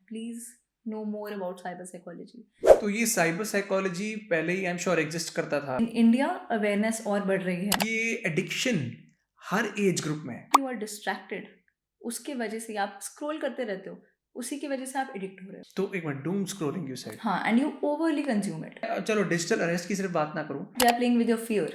please know more about cyber psychology. तो ये cyber psychology पहले ही आई एम श्योर एग्जिस्ट करता था। In India, awareness और बढ़ रही है. ये एडिक्शन हर एज ग्रुप में है। You are distracted. उसके वजह से आप स्क्रॉल करते रहते हो, उसी की वजह से आप एडिक्ट हो रहे हो. तो एक बार डूम स्क्रॉलिंग यू सेड। हाँ, and you overly consume it. चलो डिजिटल अरेस्ट की सिर्फ बात ना करूं, They are playing with your fear.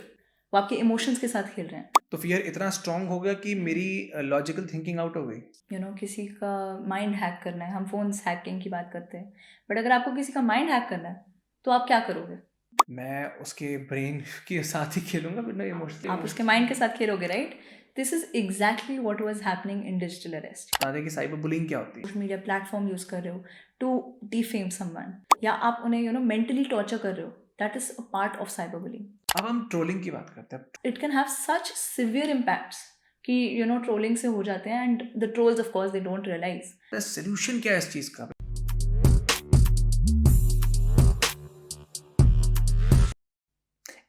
वो आपके इमोशंस के साथ खेल रहे हैं. तो फियर इतना स्ट्रांग हो गया कि मेरी लॉजिकल थिंकिंग आउट हो गई। यू नो किसी का माइंड हैक करना है, हम फोन्स हैकिंग की बात करते हैं, बट अगर आपको किसी का माइंड हैक करना है तो आप क्या करोगे? मैं उसके ब्रेन के साथ ही खेलूंगा, फिर मैं इमोशनली आप उसके माइंड के साथ खेलोगे, right? This is exactly what was happening in digital arrest. बता दें कि साइबर बुलिंग क्या होती है। सोशल मीडिया प्लेटफॉर्म यूज कर रहे हो टू डिफेम समवन, या आप उन्हें मेंटली टॉर्चर कर रहे हो, that is a part of cyber bullying. अब हम ट्रोलिंग की बात करते हैं। It can have such severe impacts कि ट्रोलिंग से हो जाते हैं, and the trolls of course they don't realise. Solution क्या है इस चीज का?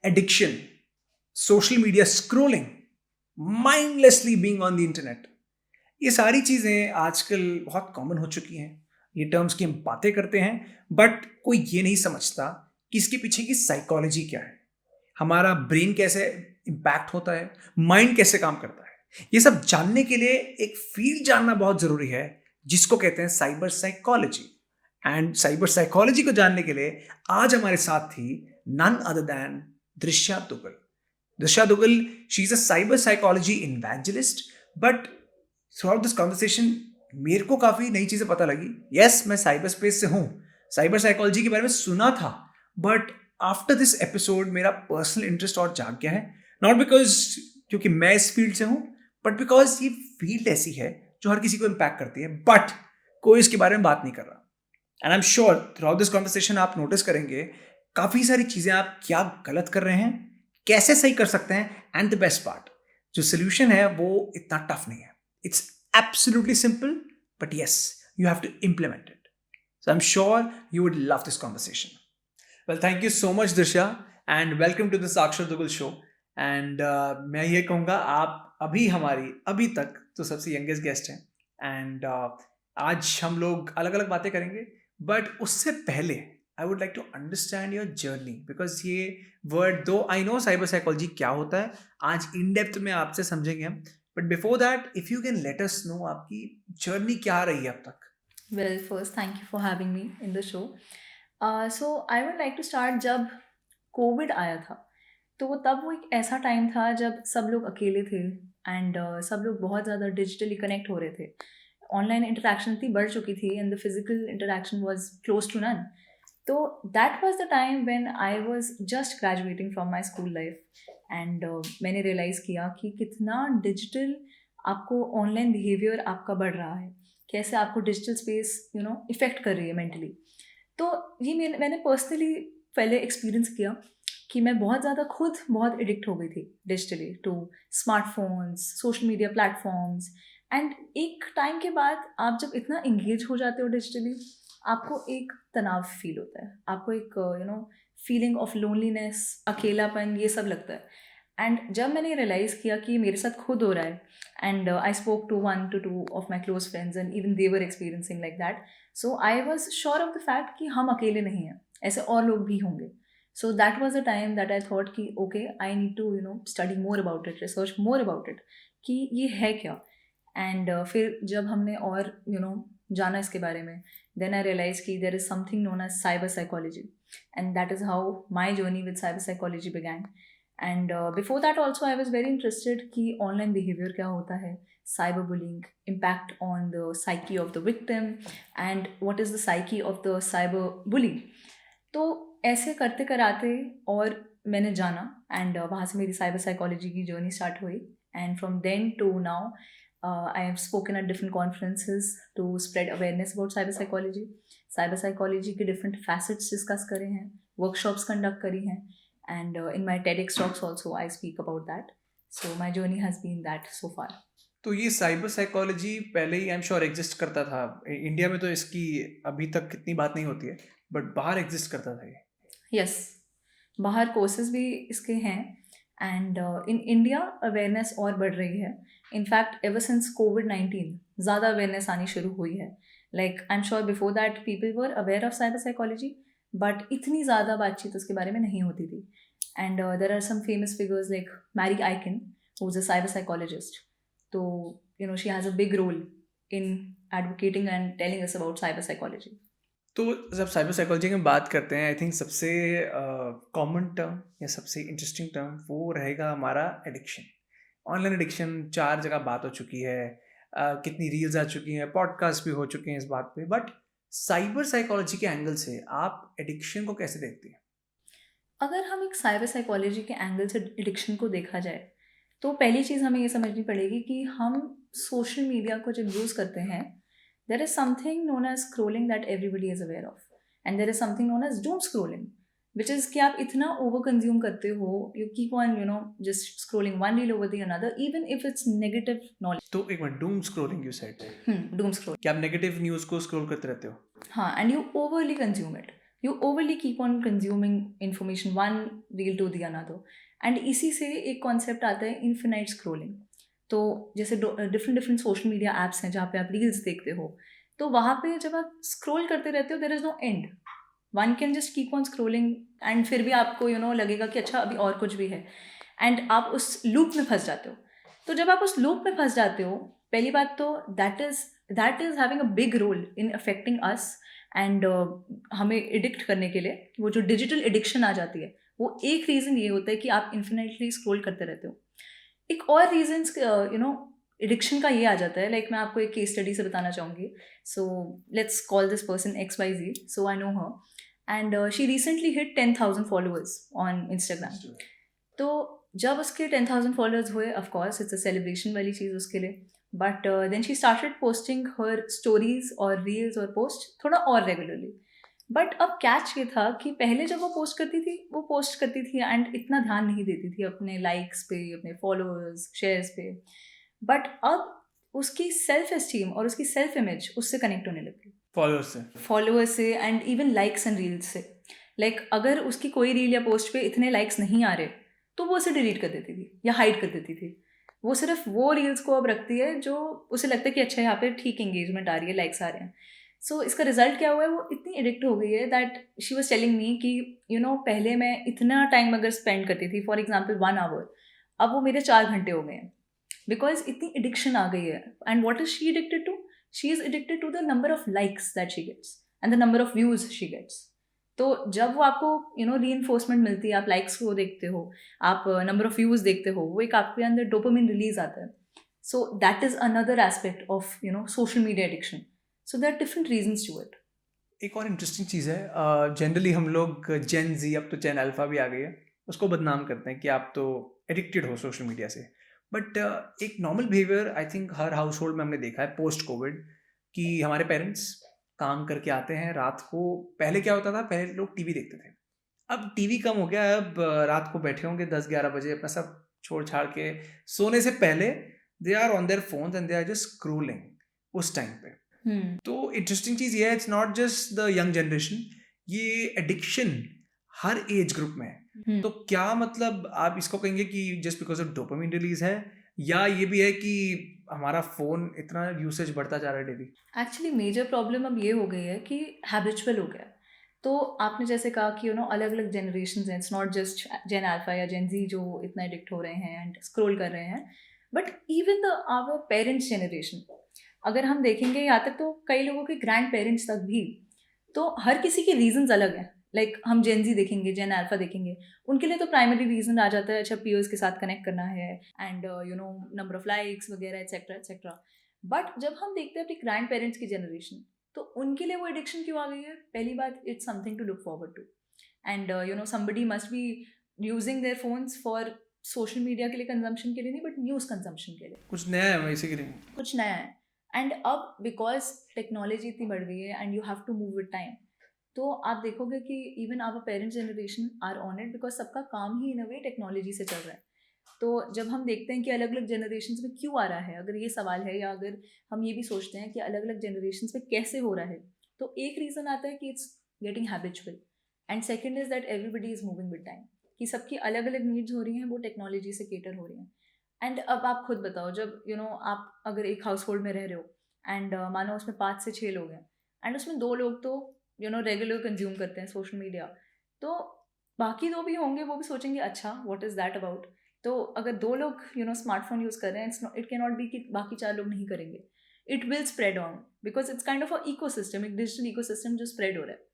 Addiction, social media scrolling, mindlessly being on the internet, ये सारी चीजें आजकल बहुत कॉमन हो चुकी हैं। ये टर्म्स की हम बातें करते हैं, बट कोई ये नहीं समझता कि इसके पीछे की साइकोलॉजी क्या है, हमारा ब्रेन कैसे इम्पैक्ट होता है, माइंड कैसे काम करता है। ये सब जानने के लिए एक फील्ड जानना बहुत जरूरी है, जिसको कहते हैं cyber psychology. And cyber psychology को जानने के लिए आज हमारे साथ थी none other than Drishya Duggal. Drishya Duggal, she is a cyber psychology evangelist. But through this conversation मेरे को काफी नई चीजें पता लगी. यस, मैं साइबर स्पेस से हूं, साइबर साइकोलॉजी के बारे में सुना था, बट आफ्टर दिस एपिसोड मेरा पर्सनल इंटरेस्ट और जाग गया है. नॉट बिकॉज क्योंकि मैं इस फील्ड से हूं, बट बिकॉज ये फील्ड ऐसी है जो हर किसी को इम्पैक्ट करती है, बट कोई इसके बारे में बात नहीं कर रहा. And I am sure through this conversation आप नोटिस करेंगे काफी सारी चीजें आप क्या गलत कर रहे हैं, कैसे सही कर सकते हैं, एंड द बेस्ट पार्ट, जो सोल्यूशन है वो इतना टफ नहीं है. It's absolutely simple, but yes, you have to implement it. So I am sure you would love this conversation. Well, thank you so much Disha, and welcome to the Sakshar Duggal show. And मैं ये कहूँगा, आप अभी तक तो सबसे यंगेस्ट गेस्ट हैं. And आज हम लोग अलग अलग बातें करेंगे, बट उससे पहले I would like to understand your journey, because ये word, though I no cyber psychology क्या होता है, आज इन डेप्थ में आपसे समझेंगे हम. But before that, if you can let us know आपकी जर्नी क्या रही है अब तक. Well, first, thank you for having me in the show. So I would like to start जब कोविड आया था, तो वो एक ऐसा टाइम था जब सब लोग अकेले थे, एंड सब लोग बहुत ज़्यादा डिजिटली कनेक्ट हो रहे थे. ऑनलाइन इंटरेक्शन इतनी बढ़ चुकी थी, and the physical interaction was close to none. तो that was the time when I was just graduating from my school life, and मैंने रियलाइज़ किया कि कितना डिजिटल आपको ऑनलाइन बिहेवियर आपका बढ़ रहा है, कैसे आपको डिजिटल स्पेस इफ़ेक्ट कर रही है मेंटली. तो ये मैंने पर्सनली पहले एक्सपीरियंस किया कि मैं बहुत ज़्यादा खुद बहुत एडिक्ट हो गई थी digitally to smartphones, social media platforms. And एक टाइम के बाद आप जब इतना इंगेज हो जाते हो डिजिटली, आपको एक तनाव फील होता है, आपको एक फीलिंग ऑफ लोनलीनेस, अकेलापन, ये सब लगता है. एंड जब मैंने रियलाइज़ किया कि मेरे साथ खुद हो रहा है, and I spoke to 1 to 2 of my close friends, and even they were experiencing like that. So I was sure of the fact कि हम अकेले नहीं हैं, ऐसे और लोग भी होंगे. So that was the time that I thought कि okay, I need to study more about it, research more about it कि ये है क्या. एंड फिर जब हमने और जाना इसके बारे में, देन आई रियलाइज कि there is something known as cyber psychology, and that is how my journey with cyber psychology began. And before that also I was very interested कि ऑनलाइन बिहेवियर क्या होता है, cyber bullying, impact on the psyche of the victim, and what is the psyche of the cyber bullying. तो ऐसे करते कराते और मैंने जाना, एंड वहाँ से मेरी साइबर साइकोलॉजी की जर्नी स्टार्ट हुई. And from then to now I have spoken at different conferences to spread awareness about cyber psychology. Cyber psychology के different facets discuss करे हैं, workshops conduct करी हैं, and in my TEDx talks also I speak about that. So my journey has been that so far. तो ये cyber psychology पहले ही आई am sure exist करता था. इंडिया में तो इसकी अभी तक कितनी बात नहीं होती है, बट बाहर एग्जिस्ट करता था ये. Yes, बाहर कोर्सेज भी इसके हैं, एंड इन इंडिया अवेयरनेस और बढ़ रही है. इनफैक्ट एवर सिंस कोविड-19 ज़्यादा अवेयरनेस आनी शुरू हुई है, like I am sure before that people were aware of cyber psychology, but इतनी ज़्यादा बातचीत उसके बारे में नहीं होती थी. And there are some famous figures like Mary Aiken, who's a cyber psychologist. So, she has a big role in advocating and telling us about cyber psychology. तो जब साइबर साइकोलॉजी की बात करते हैं, आई थिंक सबसे common term या सबसे interesting term वो रहेगा हमारा एडिक्शन. ऑनलाइन एडिक्शन 4 जगह बात हो चुकी है, कितनी रील्स आ चुकी हैं, पॉडकास्ट भी हो चुके हैं इस बात पे. बट साइबर साइकोलॉजी के एंगल से आप एडिक्शन को कैसे देखते हैं? अगर हम एक साइबर साइकोलॉजी के एंगल से एडिक्शन को देखा जाए, तो पहली चीज़ हमें ये समझनी पड़ेगी कि हम सोशल मीडिया को जब यूज़ करते हैं, there is something known as scrolling that everybody is aware of, and there is something known as doom scrolling, which is कि आप इतना ओवर कंज्यूम करते हो, you keep on just scrolling one reel over the another, even if it's negative knowledge. तो एक बार doom scrolling you said, doom scroll, कि आप नेगेटिव न्यूज़ को स्क्रॉल करते रहते हो. हाँ, and you overly consume it. You overly keep on consuming information one reel to the another. And इसी से एक कॉन्सेप्ट आता है इन्फिनाइट स्क्रोलिंग. तो जैसे different different social media apps हैं जहाँ पे आप रील्स देखते हो, तो वहाँ पे जब आप स्क्रोल करते रहते हो, there is no end. One can just keep on scrolling and फिर भी आपको लगेगा कि अच्छा अभी और कुछ भी है, एंड आप उस लूप में फंस जाते हो. तो जब आप उस लूप में फंस जाते हो, पहली बात तो that is having a big role in affecting us and हमें एडिक्ट करने के लिए. वो जो डिजिटल एडिक्शन आ जाती है, वो एक रीज़न ये होता है कि आप इन्फिनिटली स्क्रॉल करते रहते हो. एक और रीजन्स एडिक्शन का ये आ जाता है, लाइक मैं आपको एक केस स्टडी से बताना चाहूँगी. So let's call this person XYZ. So I know her and she recently hit 10,000 followers on Instagram. तो जब उसके 10,000 फॉलोअर्स हुए, ऑफकोर्स इट्स अ सेलिब्रेशन वाली चीज़ उसके लिए. But then she started posting her stories और रील्स और पोस्ट थोड़ा और रेगुलरली. बट अब कैच ये था कि पहले जब वो पोस्ट करती थी एंड इतना ध्यान नहीं देती थी अपने लाइक्स पे, अपने फॉलोअर्स, शेयर्स पे. बट अब उसकी सेल्फ एस्टीम और उसकी सेल्फ इमेज उससे कनेक्ट होने लगी, फॉलोअर्स से and even likes and reels से. लाइक अगर उसकी कोई रील या पोस्ट पे इतने लाइक्स नहीं आ रहे, तो वो उसे डिलीट कर देती थी या हाइड कर देती थी. वो सिर्फ वो रील्स को अब रखती है जो उसे लगता है कि अच्छा यहाँ पे ठीक एंगेजमेंट आ रही है, लाइक्स आ रहे हैं. सो इसका रिजल्ट क्या हुआ है, वो इतनी एडिक्ट हो गई है that she was telling me कि पहले मैं इतना टाइम अगर स्पेंड करती थी, फॉर एग्जाम्पल 1 आवर, अब वो मेरे 4 घंटे हो गए हैं, बिकॉज इतनी एडिक्शन आ गई है. And what is she addicted to? She is addicted to the number of likes that she gets and the number of views she gets. तो जब वो आपको रीइंफोर्समेंट मिलती है, आप लाइक्स को देखते हो, आप नंबर ऑफ व्यूज देखते हो, वो एक आपके अंदर डोपामिन रिलीज आता है. So that is another aspect of social media addiction. So there are different reasons to it. एक और इंटरेस्टिंग चीज़ है, जनरली हम लोग जेन जी, अब तो जेन अल्फा भी आ गई है, उसको बदनाम करते हैं कि आप तो एडिक्टेड हो सोशल मीडिया से. बट एक normal behaviour I think her house hold में हमने देखा है पोस्ट कोविड, कि हमारे पेरेंट्स काम करके आते हैं रात को. पहले क्या होता था, पहले लोग टीवी देखते थे, अब टीवी कम हो गया. अब रात को बैठे होंगे 10-11 बजे, अपना सब छोड़ छाड़ के सोने से पहले they are on their phones and they are just scrolling उस टाइम पे. तो इंटरेस्टिंग चीज़ ये है, it's not just the young generation, ये एडिक्शन हर एज ग्रुप में है. तो क्या मतलब आप इसको कहेंगे कि just because of dopamine release है, या ये भी है कि हमारा फ़ोन इतना यूसेज बढ़ता जा रहा है डेली? एक्चुअली मेजर प्रॉब्लम अब ये हो गई है कि हैबिचुअल हो गया. तो आपने जैसे कहा कि अलग अलग जनरेशन हैं, it's not just Gen Alpha या जेन जी जो इतना एडिक्ट हो रहे हैं एंड स्क्रोल कर रहे हैं, but even the our parents generation, अगर हम देखेंगे यहाँ तक तो कई लोगों के ग्रैंड पेरेंट्स तक भी, तो हर किसी के रीजंस अलग हैं. लाइक हम जेन जी देखेंगे, जेन अल्फा देखेंगे, उनके लिए तो प्राइमरी रीजन आ जाता है अच्छा पीयर्स के साथ कनेक्ट करना है एंड नंबर ऑफ लाइक्स वगैरह एक्सेट्रा एक्सेट्रा. बट जब हम देखते हैं अपने ग्रैंड पेरेंट्स की जनरेशन, तो उनके लिए वो एडिक्शन क्यों आ गई है? पहली बात, it's something to look forward to, and somebody must be using their phones for social media के लिए कंजम्पशन के लिए नहीं, बट न्यूज़ कंजम्पशन के लिए. कुछ नया है बेसिकली, कुछ नया है. एंड अब बिकॉज टेक्नोलॉजी इतनी बढ़ गई है and you have to move with time, तो आप देखोगे कि even our parents generation are on it, because सबका काम ही इन अ वे टेक्नोलॉजी से चल रहा है. तो जब हम देखते हैं कि अलग अलग जनरेशन में क्यों आ रहा है, अगर ये सवाल है, या अगर हम ये भी सोचते हैं कि अलग अलग जनरेशन में कैसे हो रहा है, तो एक रीज़न आता है कि it's getting habitual, and second is that everybody is moving with time, कि सबकी अलग अलग नीड्स हो रही हैं, वो टेक्नोलॉजी से केटर हो रही हैं. एंड अब आप खुद बताओ, जब आप अगर एक हाउस होल्ड में रह रहे हो, एंड मानो उसमें 5 से 6 लोग हैं, एंड उसमें 2 लोग तो रेगुलर कंज्यूम करते हैं सोशल मीडिया, तो बाकी 2 भी होंगे, वो भी सोचेंगे अच्छा व्हाट इज़ दैट अबाउट। तो अगर 2 लोग स्मार्टफोन यूज़ कर रहे हैं, इट कैन नॉट बी कि बाकी 4 लोग नहीं करेंगे। It will spread on, because it's kind of a ecosystem, एक डिजिटल इकोसिस्टम जो स्प्रेड हो रहा है।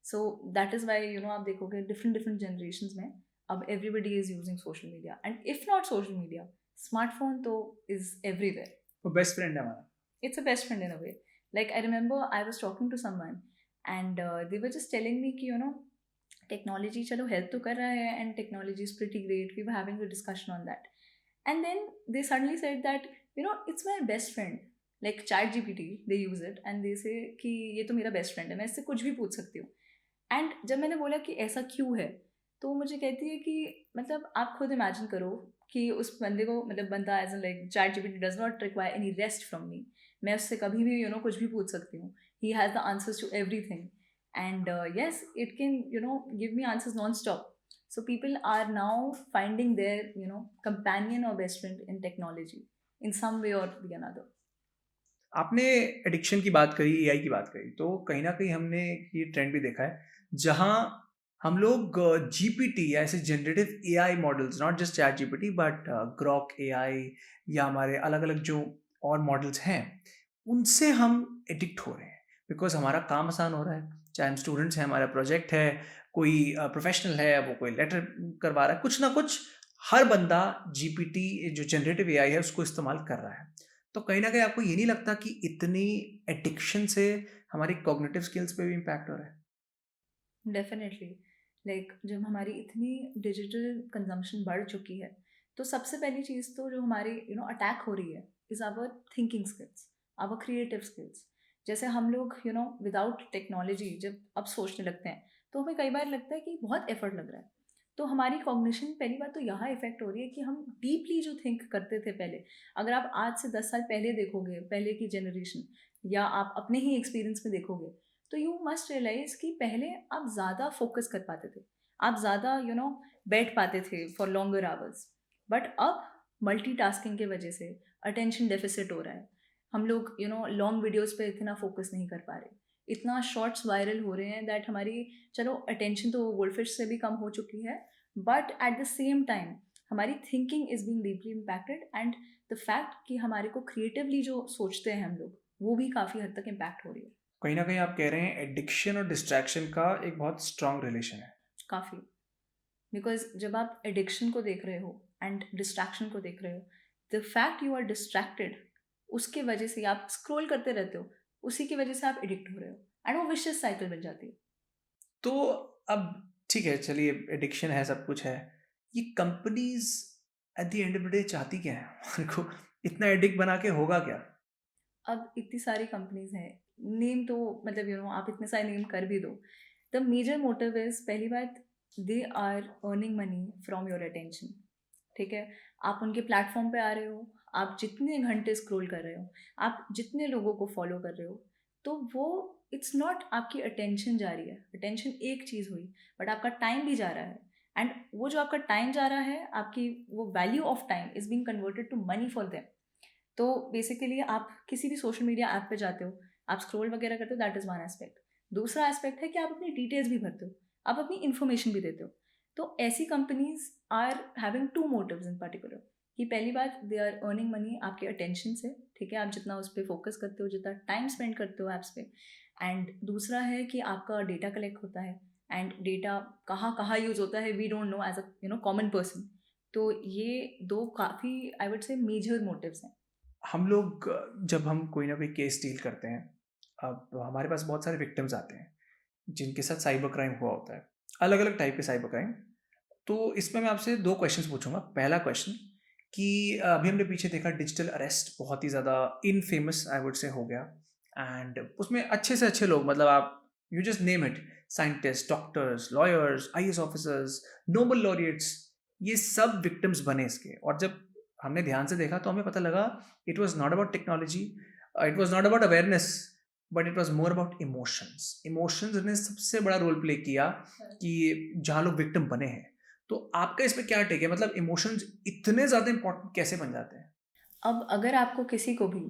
सो दैट इज़ वाई आप देखोगे डिफरेंट डिफरेंट जनरेशन में अब everybody is using social media, and if not social media, smartphone तो इज़ एवरीवेयर। वो बेस्ट फ्रेंड है हमारा। It's a best friend in a way. Like I remember I was talking to someone, and they were just telling me कि technology चलो help तो कर रहा है, and technology is pretty great. We were having a discussion on that, and then they suddenly said that it's my best friend. Like ChatGPT, they use it and they say कि ये तो मेरा best friend है, मैं इससे कुछ भी पूछ सकती हूँ। एंड जब मैंने बोला कि ऐसा क्यों है, तो वो मुझे कहती है कि मतलब आप खुद इमेजिन करो कि उस बंदे को, मतलब बंदा as an like ChatGPT does not require any rest from me. मैं उससे कभी भी कुछ भी पूछ सकती हूँ। He has the answers to everything, and yes it can give me answers non stop. So people are now finding their companion और best friend in technology in some way और द अनदर। आपने addiction की बात करी, AI की बात करी, तो कहीं ना कहीं हमने ये ट्रेंड भी देखा है जहां हम लोग जीपीटी या ऐसे generative AI models, not just chat GPT but Grok AI या हमारे अलग अलग जो और मॉडल्स हैं, उनसे हम एडिक्ट हो रहे हैं बिकॉज हमारा काम आसान हो रहा है। चाहे हम स्टूडेंट्स हैं, हमारा प्रोजेक्ट है, कोई प्रोफेशनल है, वो कोई लेटर करवा रहा है, कुछ ना कुछ हर बंदा जीपीटी जो जनरेटिव एआई है उसको इस्तेमाल कर रहा है। तो कहीं ना कहीं आपको ये नहीं लगता कि इतनी एडिक्शन से हमारी कॉग्निटिव स्किल्स पे भी इम्पैक्ट हो रहा है? डेफिनेटली। लाइक जब हमारी इतनी डिजिटल कंजम्पशन बढ़ चुकी है, तो सबसे पहली चीज़ तो जो हमारी अटैक हो रही है is our thinking skills, our creative skills. जैसे हम लोग विदाउट टेक्नोलॉजी जब अब सोचने लगते हैं, तो हमें कई बार लगता है कि बहुत एफर्ट लग रहा है। तो हमारी कॉग्निशन पहली बात तो यहाँ इफेक्ट हो रही है कि हम डीपली जो थिंक करते थे पहले, अगर आप आज से 10 साल पहले देखोगे, पहले की जनरेशन, या आप अपने ही एक्सपीरियंस में देखोगे, तो यू मस्ट रियलाइज कि पहले आप ज़्यादा फोकस कर पाते थे, आप ज़्यादा बैठ पाते थे फॉर लॉन्गर आवर्स। बट अब मल्टीटास्किंग के वजह से अटेंशन डेफिसिट हो रहा है। हम लोग लॉन्ग वीडियोस पे इतना फोकस नहीं कर पा रहे, इतना शॉर्ट्स वायरल हो रहे हैं दैट हमारी, चलो अटेंशन तो गोल्डफिश से भी कम हो चुकी है, but at the same time हमारी thinking is being deeply impacted, and the fact कि हमारे को क्रिएटिवली जो सोचते हैं हम लोग, वो भी काफ़ी हद तक इम्पैक्ट हो रही है। कहीं ना कहीं आप कह रहे हैं एडिक्शन और डिस्ट्रैक्शन का एक बहुत स्ट्रांग रिलेशन है। काफ़ी, बिकॉज जब आप एडिक्शन को देख रहे हो एंड डिस्ट्रैक्शन को देख रहे हो, the fact you are distracted, उसके वजह से आप स्क्रॉल करते रहते हो, उसी की वजह से आप एडिक्ट हो रहे हो, एंड वो विशियस साइकिल बन जाती है। तो अब ठीक है, चलिए एडिक्शन है, सब कुछ है, ये companies at the end of the day चाहती क्या है? हमारे को इतना एडिक्ट बना के होगा क्या? अब इतनी सारी कंपनीज हैं, नेम तो मतलब आप इतने सारे नेम कर भी दो, द मेजर मोटिव इज, पहली बात, they are earning money from your attention. ठीक है, आप उनके प्लेटफॉर्म पे आ रहे हो, आप जितने घंटे स्क्रॉल कर रहे हो, आप जितने लोगों को फॉलो कर रहे हो, तो वो इट्स नॉट आपकी अटेंशन जा रही है, अटेंशन एक चीज़ हुई, बट आपका टाइम भी जा रहा है, एंड वो जो आपका टाइम जा रहा है, आपकी वो value of time is being converted to money for them. तो बेसिकली आप किसी भी सोशल मीडिया ऐप पे जाते हो, आप स्क्रॉल वगैरह करते हो, दैट इज़ वन एस्पेक्ट। दूसरा एस्पेक्ट है कि आप अपनी डिटेल्स भी भरते हो, आप अपनी इन्फॉर्मेशन भी देते हो। तो ऐसी companies are having two motives in particular, कि पहली बात दे आर अर्निंग मनी आपके अटेंशन से, ठीक है, आप जितना उस पर फोकस करते हो, जितना टाइम स्पेंड करते हो ऐप्स पे, एंड दूसरा है कि आपका डेटा कलेक्ट होता है, एंड डेटा कहाँ कहाँ यूज़ होता है we don't know as a common person. तो ये दो काफ़ी I would say major motives हैं। हम लोग जब हम कोई ना कोई केस डील करते हैं, अब हमारे पास बहुत सारे विक्टिम्स आते हैं जिनके साथ साइबर क्राइम हुआ होता है, अलग अलग टाइप के साइबर क्राइम। तो इसमें मैं आपसे दो क्वेश्चंस पूछूंगा। पहला क्वेश्चन कि अभी हमने पीछे देखा डिजिटल अरेस्ट बहुत ही ज़्यादा इन फेमस आई वुड से हो गया, एंड उसमें अच्छे से अच्छे लोग, मतलब आप you just name it, scientist, doctors, lawyers, IAS officers, Nobel laureates, ये सब विक्टिम्स बने इसके। और जब हमने ध्यान से देखा तो हमें पता लगा it was not about technology, it was not about awareness, but it was more about emotions. Emotions ने सबसे बड़ा रोल प्ले किया कि जहाँ लोग विक्टिम बने हैं। तो आपका इस पे क्या टेक है, मतलब इमोशंस इतने ज़्यादा इंपॉर्टेंट कैसे बन जाते हैं? अब अगर आपको किसी को भी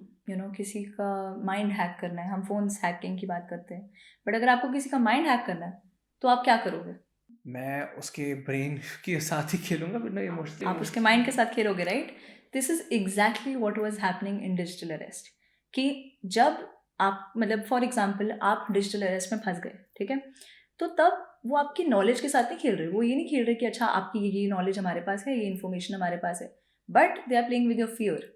किसी का माइंड हैक करना है, हम फोन्स हैकिंग की बात करते हैं, बट अगर आपको किसी का माइंड हैक करना है तो आप क्या करोगे? मैं उसके ब्रेन के साथ ही खेलूंगा, बिना आप उसके इमोशनल। माइंड के साथ खेलोगे, right? This is exactly what was happening in digital arrest. कि जब आप मतलब फॉर एग्जांपल आप डिजिटल अरेस्ट में फंस गए, ठीक है, तो तब वो आपकी नॉलेज के साथ नहीं खेल रहे, वो ये नहीं खेल रहे कि अच्छा आपकी ये नॉलेज हमारे पास है, ये इन्फॉर्मेशन हमारे पास है, but they are playing with your fear.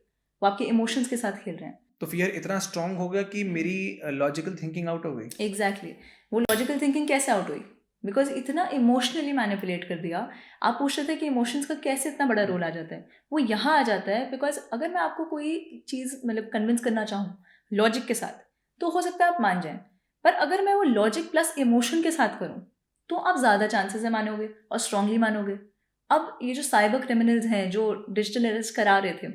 वो आपके इमोशंस के साथ खेल रहे हैं। तो फियर इतना स्ट्रांग हो गया कि मेरी लॉजिकल थिंकिंग आउट हो गई। एग्जैक्टली वो लॉजिकल थिंकिंग कैसे आउट हुई? बिकॉज इतना इमोशनली मैनिपुलेट कर दिया। आप पूछ रहे थे कि इमोशंस का कैसे इतना बड़ा रोल आ जाता है, वो यहाँ आ जाता है बिकॉज अगर मैं आपको कोई चीज़ मतलब कन्विंस करना चाहूँ लॉजिक के साथ, तो हो सकता है आप मान जाएं, पर अगर मैं वो लॉजिक प्लस इमोशन के साथ करूँ तो आप ज़्यादा चांसेस है मानोगे और स्ट्रांगली मानोगे। अब ये जो साइबर क्रिमिनल्स हैं जो डिजिटल अरेस्ट करा रहे थे,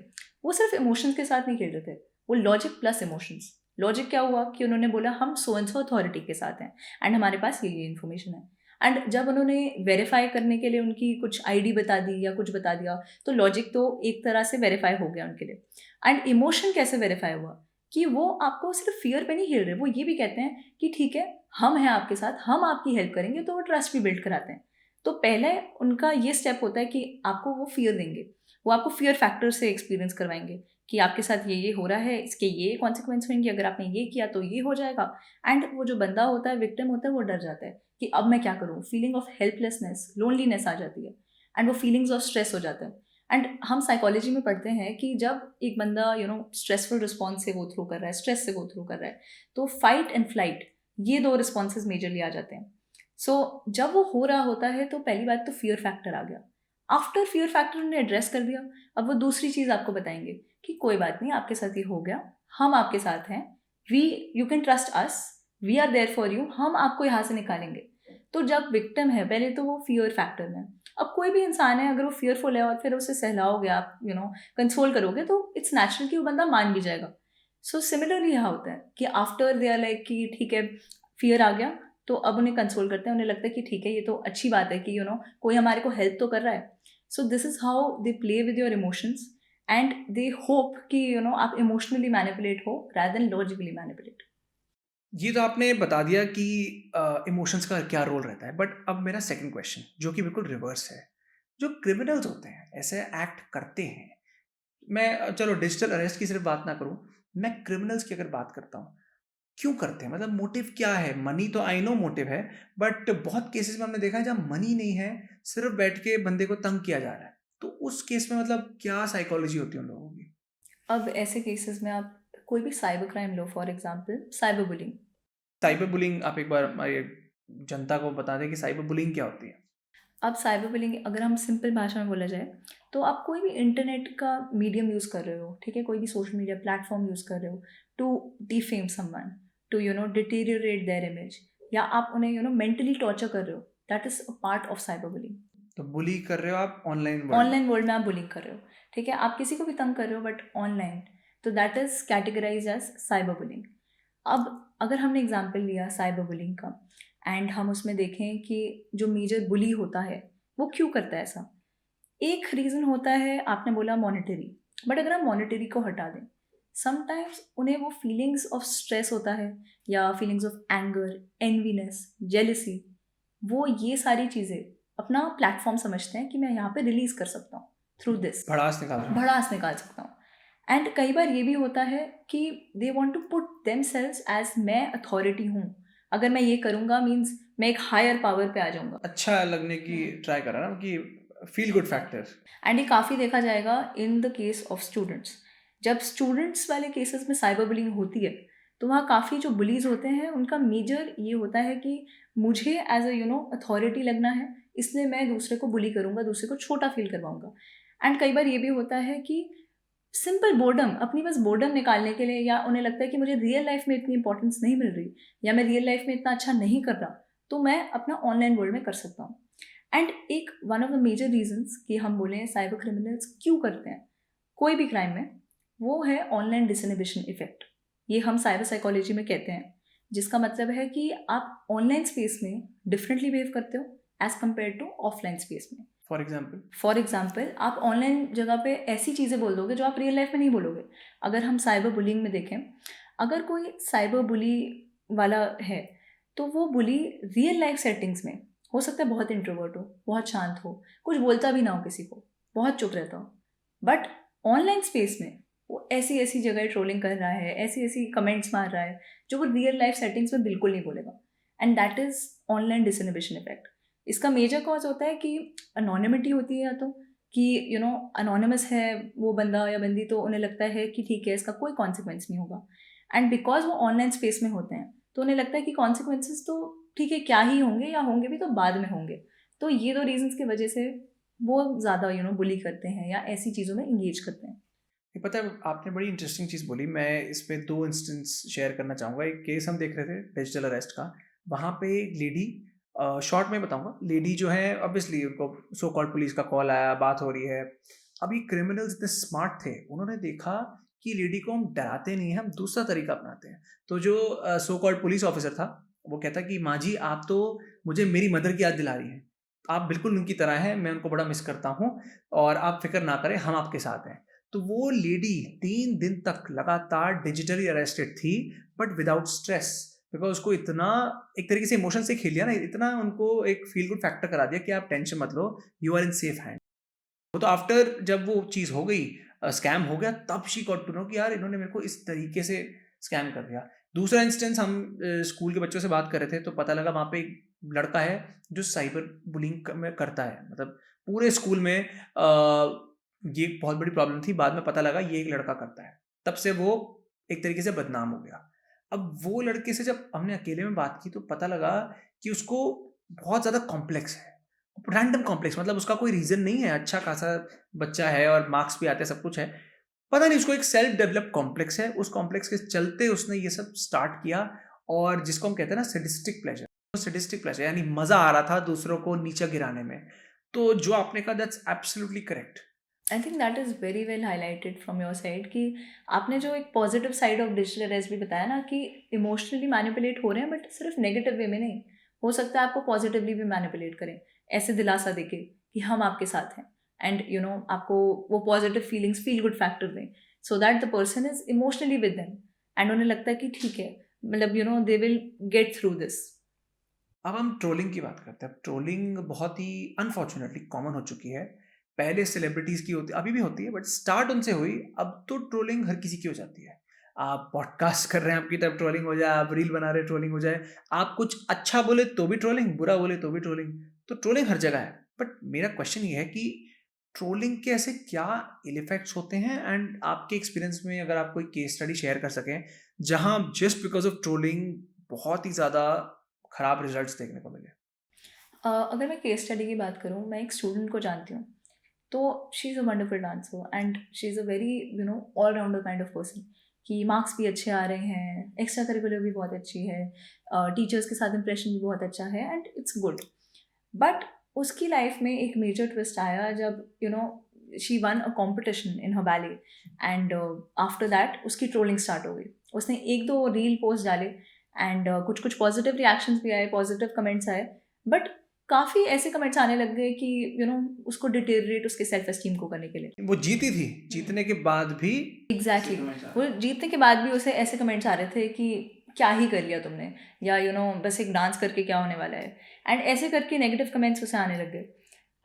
वो सिर्फ इमोशंस के साथ नहीं खेल रहे थे, वो लॉजिक प्लस इमोशंस। लॉजिक क्या हुआ कि उन्होंने बोला हम सो एंड सो अथॉरिटी के साथ हैं एंड हमारे पास ये इन्फॉर्मेशन है। एंड जब उन्होंने वेरीफाई करने के लिए उनकी कुछ आईडी बता दी या कुछ बता दिया, तो लॉजिक तो एक तरह से वेरीफाई हो गया उनके लिए। एंड इमोशन कैसे वेरीफाई हुआ कि वो आपको सिर्फ फियर पे नहीं खेल रहे, वो ये भी कहते हैं कि ठीक है हम हैं आपके साथ, हम आपकी हेल्प करेंगे, तो वो ट्रस्ट भी बिल्ड कराते हैं। तो पहले उनका ये स्टेप होता है कि आपको वो फियर देंगे, वो आपको फियर फैक्टर से एक्सपीरियंस करवाएंगे कि आपके साथ ये हो रहा है, इसके ये कॉन्सिक्वेंस होंगे, अगर आपने ये किया तो ये हो जाएगा। एंड वो जो बंदा होता है, विक्टिम होता है, वो डर जाता है कि अब मैं क्या करूँ, फीलिंग ऑफ हेल्पलेसनेस, लोनलीनेस आ जाती है एंड वो फीलिंग्स ऑफ स्ट्रेस हो जाता है। एंड हम साइकोलॉजी में पढ़ते हैं कि जब एक बंदा स्ट्रेसफुल रिस्पॉन्स से गो थ्रू कर रहा है, स्ट्रेस से गो थ्रू कर रहा है, तो फाइट एंड फ्लाइट, ये दो रिस्पॉन्सेज मेजरली आ जाते हैं। सो जब वो हो रहा होता है तो पहली बात तो फियर फैक्टर आ गया। आफ्टर फियर फैक्टर उन्होंने एड्रेस कर दिया, अब वो दूसरी चीज़ आपको बताएंगे कि कोई बात नहीं, आपके साथ ये हो गया, हम आपके साथ हैं, we you can trust us, we are there for you, हम आपको यहाँ से निकालेंगे। तो जब विक्टिम है पहले तो वो फियर फैक्टर में, अब कोई भी इंसान है अगर वो फियरफुल है और फिर उसे सहलाओगे आप, कंसोल करोगे, तो इट्स नेचुरल कि वो बंदा मान भी जाएगा। सो सिमिलरली यहाँ होता है कि आफ्टर दे आर लाइक कि ठीक है फियर आ गया, तो अब उन्हें कंसोल करते हैं, उन्हें लगता है कि ठीक है ये तो अच्छी बात है कि कोई हमारे को हेल्प तो कर रहा है। So this is how they play with your emotions and they hope कि आप इमोशनली मैनिपुलेट हो rather देन लॉजिकली मैनिपुलेट। ये तो आपने बता दिया कि इमोशंस का क्या रोल रहता है, बट अब मेरा सेकंड क्वेश्चन जो कि बिल्कुल रिवर्स है। जो क्रिमिनल्स होते हैं ऐसे एक्ट करते हैं, मैं चलो डिजिटल अरेस्ट की सिर्फ बात ना करूं, मैं क्रिमिनल्स की अगर बात करता हूं, क्यों करते हैं? मतलब मोटिव क्या है? मनी तो आई नो मोटिव है, बट बहुत केसेस में हमने देखा है जहाँ मनी नहीं है, सिर्फ बैठ के बंदे को तंग किया जा रहा है, तो उस केस में मतलब क्या साइकोलॉजी होती है उन लोगों की? अब ऐसे केसेस में आप कोई भी cyber crime low, for example cyber bullying. Cyber bullying, आप एक बार हमारी जनता को बता दें कि साइबर बुलिंग क्या होती है। अब साइबर बुलिंग अगर हम सिंपल भाषा में बोला जाए, तो आप कोई भी इंटरनेट का मीडियम यूज़ कर रहे हो, ठीक है, कोई भी सोशल मीडिया प्लेटफॉर्म यूज़ कर रहे हो to defame someone, to deteriorate their image, या आप उन्हें मेंटली टॉर्चर कर रहे हो, that is a part of cyber bullying. तो बुली कर रहे हो आप ऑनलाइन वर्ल्ड में। ऑनलाइन वर्ल्ड में आप बुलिंग कर रहे हो, ठीक है, आप किसी को भी तंग कर रहे हो बट ऑनलाइन, तो that is categorise as cyber bullying. अब अगर हमने एग्जाम्पल लिया साइबर बुलिंग का एंड हम उसमें देखें कि जो मेजर बुली होता है वो क्यों करता है ऐसा, एक रीज़न होता है, आपने बोला मॉनेटरी, बट अगर हम मॉनेटरी को हटा दें, समटाइम्स उन्हें वो फीलिंग्स ऑफ स्ट्रेस होता है या फीलिंग्स ऑफ एंगर, एनवीनेस, जेलिसी, वो ये सारी चीज़ें अपना प्लेटफॉर्म समझते हैं कि मैं यहाँ पे रिलीज कर सकता हूँ थ्रू दिस, भड़ास निकाल रहे हो। भड़ास निकाल सकता हूँ। एंड कई बार ये भी होता है कि they want to put themselves as मैं अथॉरिटी हूँ, अगर मैं ये करूँगा मीन्स मैं एक हायर पावर पे आ जाऊँगा। अच्छा लगने की ट्राई कर रहा है ना, कि फील गुड फैक्टर। एंड ये काफ़ी देखा जाएगा in the case of students. जब स्टूडेंट्स वाले केसेस में साइबर बुलिंग होती है, तो वहाँ काफ़ी जो बुलीज होते हैं उनका मेजर ये होता है कि मुझे एज अ अथॉरिटी लगना है, इसलिए मैं दूसरे को बुली करूँगा, दूसरे को छोटा फील करवाऊँगा। एंड कई बार ये भी होता है कि सिंपल बोर्डम, अपनी बस बोर्डम निकालने के लिए, या उन्हें लगता है कि मुझे रियल लाइफ में इतनी इंपॉर्टेंस नहीं मिल रही या मैं रियल लाइफ में इतना अच्छा नहीं कर रहा, तो मैं अपना ऑनलाइन वर्ल्ड में कर सकता हूँ। एंड एक one of the major reasons कि हम बोलें साइबर क्रिमिनल्स क्यों करते हैं कोई भी क्राइम में, वो है ऑनलाइन डिसइनहिबिशन इफेक्ट। ये हम साइबर साइकोलॉजी में कहते हैं, जिसका मतलब है कि आप ऑनलाइन स्पेस में डिफरेंटली बिहेव करते हो as compare to offline space में। For example. आप ऑनलाइन जगह पे ऐसी चीज़ें बोल दोगे जो आप रियल लाइफ में नहीं बोलोगे। अगर हम साइबर बुलिंग में देखें, अगर कोई साइबर बुली वाला है तो वो बुली रियल लाइफ सेटिंग्स में हो सकता है बहुत इंट्रोवर्ट हो, बहुत शांत हो, कुछ बोलता भी ना हो किसी को, बहुत चुप रहता हो, बट ऑनलाइन स्पेस में वो ऐसी ऐसी जगह ट्रोलिंग कर रहा है, ऐसी ऐसी कमेंट्स मार रहा है जो वो रियल लाइफ सेटिंग्स में बिल्कुल नहीं बोलेगा। And that is online disinhibition effect. इसका मेजर कॉज होता है कि अनोनिमिटी होती है, या तो कि अनोनिमस है वो बंदा या बंदी, तो उन्हें लगता है कि ठीक है इसका कोई कॉन्सिक्वेंस नहीं होगा। एंड बिकॉज वो ऑनलाइन स्पेस में होते हैं तो उन्हें लगता है कि कॉन्सिक्वेंसेस तो ठीक है क्या ही होंगे, या होंगे भी तो बाद में होंगे। तो ये दो रीजंस की वजह से वो ज़्यादा बुली करते हैं या ऐसी चीज़ों में इंगेज करते हैं। ये पता है, आपने बड़ी इंटरेस्टिंग चीज़ बोली। मैं इसमें 2 इंस्टेंस शेयर करना चाहूँगा। एक केस हम देख रहे थे डिजिटल अरेस्ट का। वहाँ पे एक लेडी, शॉर्ट में बताऊँगा, लेडी जो है ऑब्वियसली उनको सो कॉल्ड पुलिस का कॉल आया, बात हो रही है। अभी क्रिमिनल्स इतने स्मार्ट थे, उन्होंने देखा कि लेडी को हम डराते नहीं हैं, हम दूसरा तरीका अपनाते हैं। तो जो सो कॉल्ड पुलिस ऑफिसर था, वो कहता कि माँ जी आप तो मुझे मेरी मदर की याद दिला रही हैं। आप बिल्कुल उनकी तरह हैं, मैं उनको बड़ा मिस करता हूँ और आप फ़िक्र ना करें, हम आपके साथ हैं। तो वो लेडी 3 दिन तक लगातार डिजिटली अरेस्टेड थी, बट विदाउट स्ट्रेस, बिकॉज़ उसको इतना एक तरीके से इमोशन से खेल लिया ना, इतना उनको एक फ़ील गुड फैक्टर करा दिया कि आप टेंशन मत लो, you are in safe hand. वो तो आफ्टर जब वो चीज़ हो गई, स्कैम हो गया, तब शी गॉट टू नो कि यार इन्होंने मेरे को इस तरीके से स्कैम कर दिया। दूसरा इंस्टेंस, हम स्कूल के बच्चों से बात कर रहे थे तो पता लगा वहाँ पे एक लड़का है जो साइबर बुलिंग में करता है। मतलब पूरे स्कूल में ये एक बहुत बड़ी प्रॉब्लम थी। बाद में पता लगा ये एक लड़का करता है। तब से वो एक तरीके से बदनाम हो गया। अब वो लड़के से जब हमने अकेले में बात की तो पता लगा कि उसको बहुत ज़्यादा कॉम्प्लेक्स है। रैंडम कॉम्प्लेक्स, मतलब उसका कोई रीज़न नहीं है, अच्छा खासा बच्चा है और मार्क्स भी आते हैं, सब कुछ है। पता नहीं उसको एक सेल्फ डेवलप्ड कॉम्प्लेक्स है, उस कॉम्प्लेक्स के चलते उसने ये सब स्टार्ट किया। और जिसको हम कहते हैं ना सैडिस्टिक प्लेजर, सैडिस्टिक प्लेजर यानी मज़ा आ रहा था दूसरों को नीचे गिराने में। तो जो आपने कहा that's absolutely correct. I think that is very well highlighted from your side कि आपने जो एक positive side of digital arrest भी बताया ना, कि इमोशनली मैनिपुलेट हो रहे हैं बट सिर्फ नेगेटिव वे में नहीं, हो सकता है आपको पॉजिटिवली भी मैनिपुलेट करें, ऐसे दिलासा देके कि हम आपके साथ हैं, एंड आपको वो positive feelings, feel good factor दें, so that the person is emotionally with them and उन्हें लगता है कि ठीक है, मतलब they will get through this. अब हम ट्रोलिंग की बात करते हैं। अब ट्रोलिंग बहुत ही अनफॉर्चुनेटली कॉमन हो चुकी है। पहले सेलिब्रिटीज़ की होती, अभी भी होती है, बट स्टार्ट उनसे हुई। अब तो ट्रोलिंग हर किसी की हो जाती है। आप पॉडकास्ट कर रहे हैं आपकी तब ट्रोलिंग हो जाए, आप रील बना रहे ट्रोलिंग हो जाए, आप कुछ अच्छा बोले तो भी ट्रोलिंग, बुरा बोले तो भी ट्रोलिंग। तो ट्रोलिंग हर जगह है। बट मेरा क्वेश्चन ये है कि ट्रोलिंग के ऐसे क्या इल इफेक्ट्स होते हैं, एंड आपके एक्सपीरियंस में अगर आप कोई केस स्टडी शेयर कर सकें जहां जस्ट बिकॉज ऑफ ट्रोलिंग बहुत ही ज़्यादा खराब रिजल्ट्स देखने को मिले। अगर मैं केस स्टडी की बात करूँ, मैं एक स्टूडेंट को जानती हूँ, तो she is a wonderful dancer and she is a very all rounder kind of person, कि मार्क्स भी अच्छे आ रहे हैं, एक्स्ट्रा करिकुलर भी बहुत अच्छी है, टीचर्स के साथ इंप्रेशन भी बहुत अच्छा है एंड इट्स गुड। बट उसकी लाइफ में एक मेजर ट्विस्ट आया जब she one a competition in her ballet, and after that उसकी ट्रोलिंग स्टार्ट हो गई। उसने एक दो रील पोस्ट डाले एंड कुछ कुछ पॉजिटिव रिएक्शंस भी आए, पॉजिटिव कमेंट्स आए, बट काफ़ी ऐसे कमेंट्स आने लग गए कि उसको डिटेरिएट उसके सेल्फ एस्टीम को करने के लिए। वो जीती थी, जीतने के बाद भी एग्जैक्टली exactly. वो जीतने के बाद भी उसे ऐसे कमेंट्स आ रहे थे कि क्या ही कर लिया तुमने, या बस एक डांस करके क्या होने वाला है, एंड ऐसे करके नेगेटिव कमेंट्स उसे आने लग गए।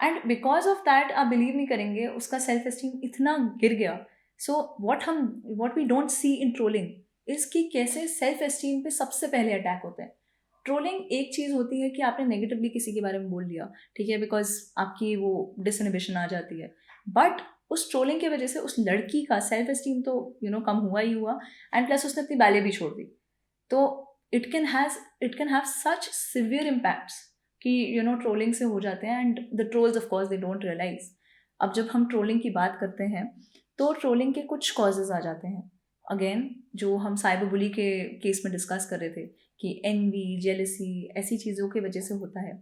एंड बिकॉज ऑफ दैट आप बिलीव नहीं करेंगे, उसका सेल्फ एस्टीम इतना गिर गया। So what we don't see in trolling is कि कैसे सेल्फ एस्टीम पे सबसे पहले अटैक होते हैं। ट्रोलिंग एक चीज़ होती है कि आपने नेगेटिवली किसी के बारे में बोल दिया, ठीक है, बिकॉज आपकी वो डिसइनहिबिशन आ जाती है, बट उस ट्रोलिंग की वजह से उस लड़की का सेल्फ एस्टीम तो कम हुआ ही हुआ, एंड प्लस उसने अपनी बैले भी छोड़ दी। तो it can have such severe impacts कि ट्रोलिंग से हो जाते हैं, and the trolls of course they don't realise. अब जब हम ट्रोलिंग की बात करते हैं तो ट्रोलिंग के कुछ कॉजेज आ जाते हैं। अगेन, जो हम साइबर बुली के केस में डिस्कस कर रहे थे कि एनवी, जेलसी, ऐसी चीज़ों की वजह से होता है,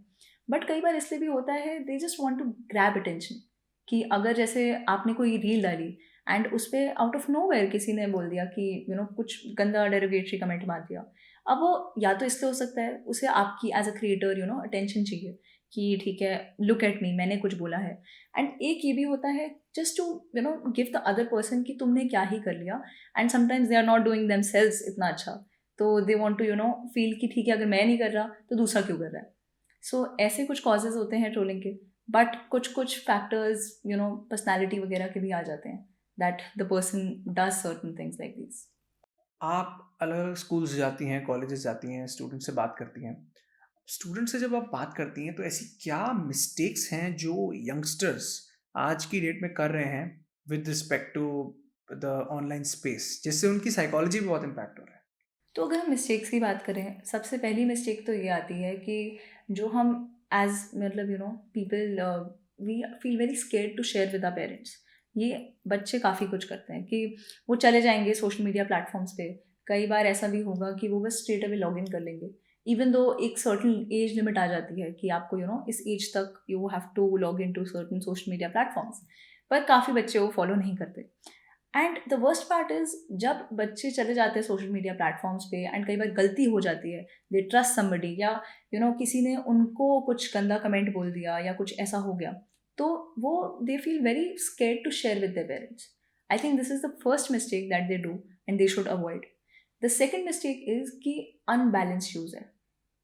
बट कई बार इसलिए भी होता है they just want to grab attention. कि अगर जैसे आपने कोई रील डाली एंड उस पर आउट ऑफ नोवेयर किसी ने बोल दिया कि कुछ गंदा डेरोगेटरी कमेंट मार दिया, अब वो या तो इसलिए हो सकता है उसे आपकी एज अ क्रिएटर अटेंशन चाहिए कि ठीक है, लुक एट मी, मैंने कुछ बोला है। एंड एक ये भी होता है just to give the other person कि तुमने क्या ही कर लिया। And sometimes they are not doing themselves इतना अच्छा, तो दे वांट टू फील कि ठीक है, अगर मैं नहीं कर रहा तो दूसरा क्यों कर रहा है। सो ऐसे कुछ कॉजेज होते हैं ट्रोलिंग के। बट कुछ कुछ फैक्टर्स पर्सनैलिटी वगैरह के भी आ जाते हैं, that the person does certain things like this. आप अलग-अलग स्कूल्स जाती हैं, कॉलेजेस जाती हैं, स्टूडेंट से बात करती हैं। स्टूडेंट से जब आप बात करती हैं तो ऐसी क्या मिस्टेक्स हैं जो यंगस्टर्स आज की डेट में कर रहे हैं with respect to the online space जिससे उनकी साइकोलॉजी पे बहुत इम्पैक्ट हो रहा है? तो अगर हम मिस्टेक्स की बात करें, सबसे पहली मिस्टेक तो ये आती है कि जो हम एज मतलब people we feel very scared to share with our parents. ये बच्चे काफ़ी कुछ करते हैं कि वो चले जाएंगे सोशल मीडिया प्लेटफॉर्म्स पे। कई बार ऐसा भी होगा कि वो बस स्ट्रेट अवे लॉग इन कर लेंगे, इवन दो एक सर्टन एज लिमिट आ जाती है कि आपको इस एज तक you have to log in to certain social media platforms. पर काफ़ी बच्चे वो फॉलो नहीं करते। And the worst part is, जब बच्चे चले जाते हैं सोशल मीडिया प्लेटफॉर्म्स पे एंड कई बार गलती हो जाती है, दे ट्रस्ट समबडी, या किसी ने उनको कुछ गंदा कमेंट बोल दिया या कुछ ऐसा हो गया, तो वो they feel very scared to share with their parents. I think this is the first mistake that they do and they should avoid. The second mistake is कि अनबैलेंस यूज़ है।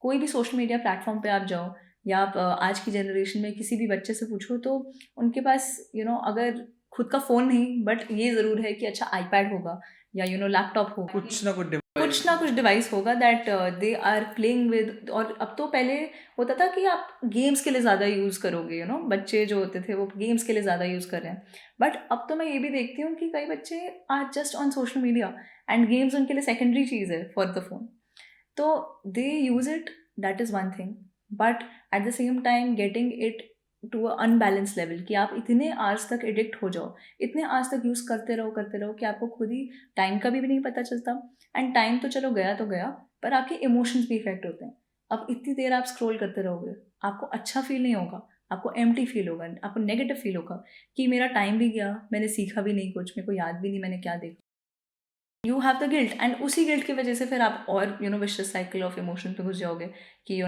कोई भी सोशल मीडिया प्लेटफॉर्म पे आप जाओ, या आप आज की जनरेशन में किसी भी बच्चे से पूछो, तो उनके पास अगर खुद का फ़ोन नहीं, बट ये ज़रूर है कि अच्छा आईपैड होगा या लैपटॉप होगा, कुछ ना कुछ डिवाइस होगा that they are playing with. और अब तो पहले होता था कि आप गेम्स के लिए ज़्यादा यूज़ करोगे, बच्चे जो होते थे वो गेम्स के लिए ज़्यादा यूज़ कर रहे हैं। बट अब तो मैं ये भी देखती हूँ कि कई बच्चे are just on social media and games उनके लिए सेकेंडरी चीज़ है फॉर द फोन। तो they use it, that is one thing. But at the same time getting it to a unbalance level कि आप इतने आवर्स तक एडिक्ट हो जाओ, इतने आवर्स तक यूज़ करते रहो कि आपको खुद ही टाइम का भी नहीं पता चलता। एंड टाइम तो चलो गया तो गया, पर आपके इमोशंस भी इफेक्ट होते हैं। अब इतनी देर आप स्क्रॉल करते रहोगे, आपको अच्छा फील नहीं होगा, आपको एम्प्टी फील होगा, आपको नेगेटिव फील होगा कि मेरा टाइम भी गया, मैंने सीखा भी नहीं कुछ, मेरे को याद भी नहीं मैंने क्या देखा। You have the guilt, and उसी गिल्ट की वजह से फिर आप और विशियस साइकिल ऑफ इमोशन पे घुस जाओगे कि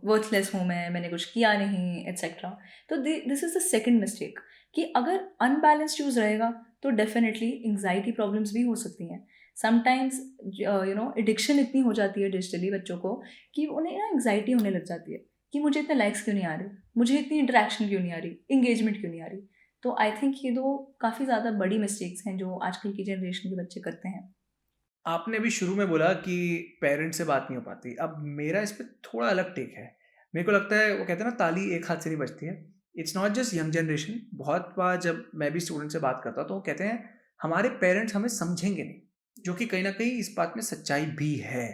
वर्थलेस हूँ मैंने कुछ किया नहीं, एट्सेट्रा। तो this is the second mistake कि अगर अनबैलेंस्ड यूज रहेगा तो डेफिनेटली एंग्जाइटी प्रॉब्लम्स भी हो सकती हैं। समटाइम्स एडिक्शन इतनी हो जाती है डिजिटली बच्चों को कि उन्हें ना एंग्जाइटी होने लग जाती है कि मुझे इतने लाइक्स क्यों नहीं आ रहे, मुझे इतनी इंटरेक्शन क्यों नहीं आ रही, इंगेजमेंट क्यों नहीं आ रही। तो आई थिंक ये दो काफ़ी ज़्यादा बड़ी मिस्टेक्स हैं जो आजकल की जनरेशन के बच्चे करते हैं। आपने अभी शुरू में बोला कि पेरेंट्स से बात नहीं हो पाती। अब मेरा इस पे थोड़ा अलग टेक है। मेरे को लगता है वो कहते हैं ना ताली एक हाथ से नहीं बजती है। It's not just young generation. बहुत बार जब मैं भी स्टूडेंट से बात करता हूँ तो वो कहते हैं हमारे पेरेंट्स हमें समझेंगे नहीं, जो कि कहीं न कहीं इस बात में सच्चाई भी है।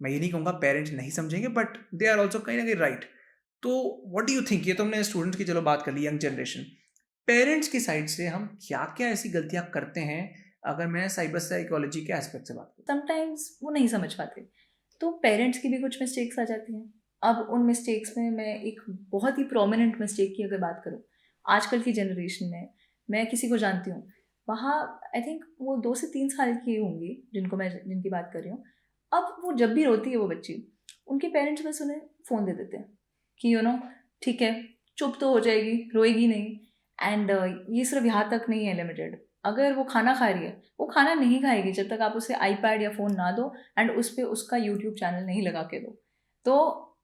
मैं ये नहीं कहूँगा पेरेंट्स नहीं समझेंगे बट दे आर ऑल्सो कहीं न कहीं राइट। तो व्हाट डू यू थिंक, ये तो हमने स्टूडेंट्स की चलो बात कर ली, यंग जनरेशन। पेरेंट्स की साइड से हम क्या-क्या ऐसी गलतियाँ करते हैं अगर मैं साइबर साइकोलॉजी के एस्पेक्ट से बात करूँ? समटाइम्स वो नहीं समझ पाते, तो पेरेंट्स की भी कुछ मिस्टेक्स आ जाती हैं। अब उन मिस्टेक्स में मैं एक बहुत ही प्रोमिनेंट मिस्टेक की अगर बात करूँ, आजकल की जनरेशन में मैं किसी को जानती हूँ, वहाँ आई थिंक वो 2 से 3 साल की होंगी जिनकी बात कर रही हूँ। अब वो जब भी रोती है वो बच्ची, उनके पेरेंट्स बस उन्हें फ़ोन दे देते हैं कि ठीक है, चुप तो हो जाएगी, रोएगी नहीं। एंड ये सिर्फ यहाँ तक नहीं है लिमिटेड। अगर वो खाना खा रही है, वो खाना नहीं खाएगी जब तक आप उसे आईपैड या फ़ोन ना दो एंड उस पे उसका यूट्यूब चैनल नहीं लगा के दो। तो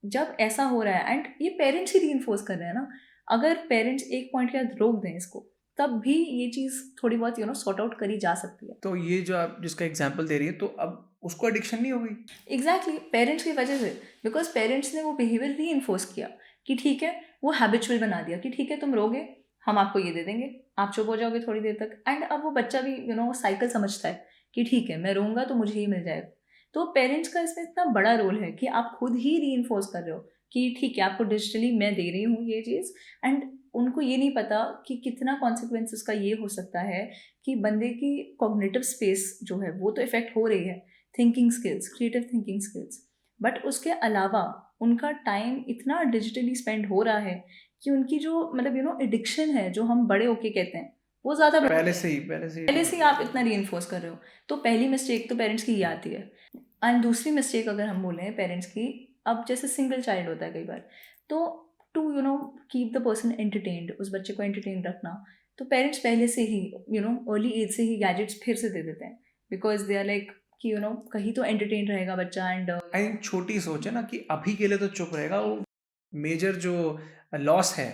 जब ऐसा हो रहा है एंड ये पेरेंट्स ही रीइंफोर्स कर रहे हैं ना, अगर पेरेंट्स एक पॉइंट के बाद रोक दें इसको, तब भी ये चीज़ थोड़ी बहुत सॉर्ट आउट करी जा सकती है। तो ये जो आप जिसका एग्जांपल दे रही है तो अब उसको एडिक्शन नहीं हो गई? एग्जैक्टली पेरेंट्स की वजह से, बिकॉज पेरेंट्स ने वो बिहेवियर री किया कि ठीक है, वो हैबिचुअल बना दिया कि ठीक है तुम रोगे, हम आपको ये दे देंगे, आप चुप हो जाओगे थोड़ी देर तक। एंड अब वो बच्चा भी साइकिल समझता है कि ठीक है मैं रोऊंगा तो मुझे ही मिल जाएगा। तो पेरेंट्स का इसमें इतना बड़ा रोल है कि आप खुद ही री कर रहे हो कि ठीक है आपको डिजिटली मैं दे रही हूँ ये चीज़। एंड उनको ये नहीं पता कि कितना कॉन्सिक्वेंस का ये हो सकता है कि बंदे की कॉग्निटिव स्पेस जो है वो तो इफेक्ट हो रही है, thinking skills, creative thinking skills. But उसके अलावा उनका टाइम इतना डिजिटली स्पेंड हो रहा है कि उनकी जो मतलब एडिक्शन है जो हम बड़े होके कहते हैं, वो ज़्यादा बढ़ पहले गया से है। ही पहले से ही पहले से ही आप इतना री कर रहे हो। तो पहली मिस्टेक तो पेरेंट्स की ये आती है। एंड दूसरी मिस्टेक अगर हम बोलें पेरेंट्स की, अब जैसे सिंगल चाइल्ड होता है कई बार, तो to keep the person entertained, उस बच्चे को एंटरटेन रखना, तो पेरेंट्स पहले से ही अर्ली एज से ही गैजेट्स फिर से दे देते हैं, बिकॉज दे आर लाइक कि कहीं तो एंटरटेन रहेगा बच्चा एंड आई थिंक छोटी सोच है ना कि अभी के लिए तो चुप रहेगा, वो मेजर जो लॉस है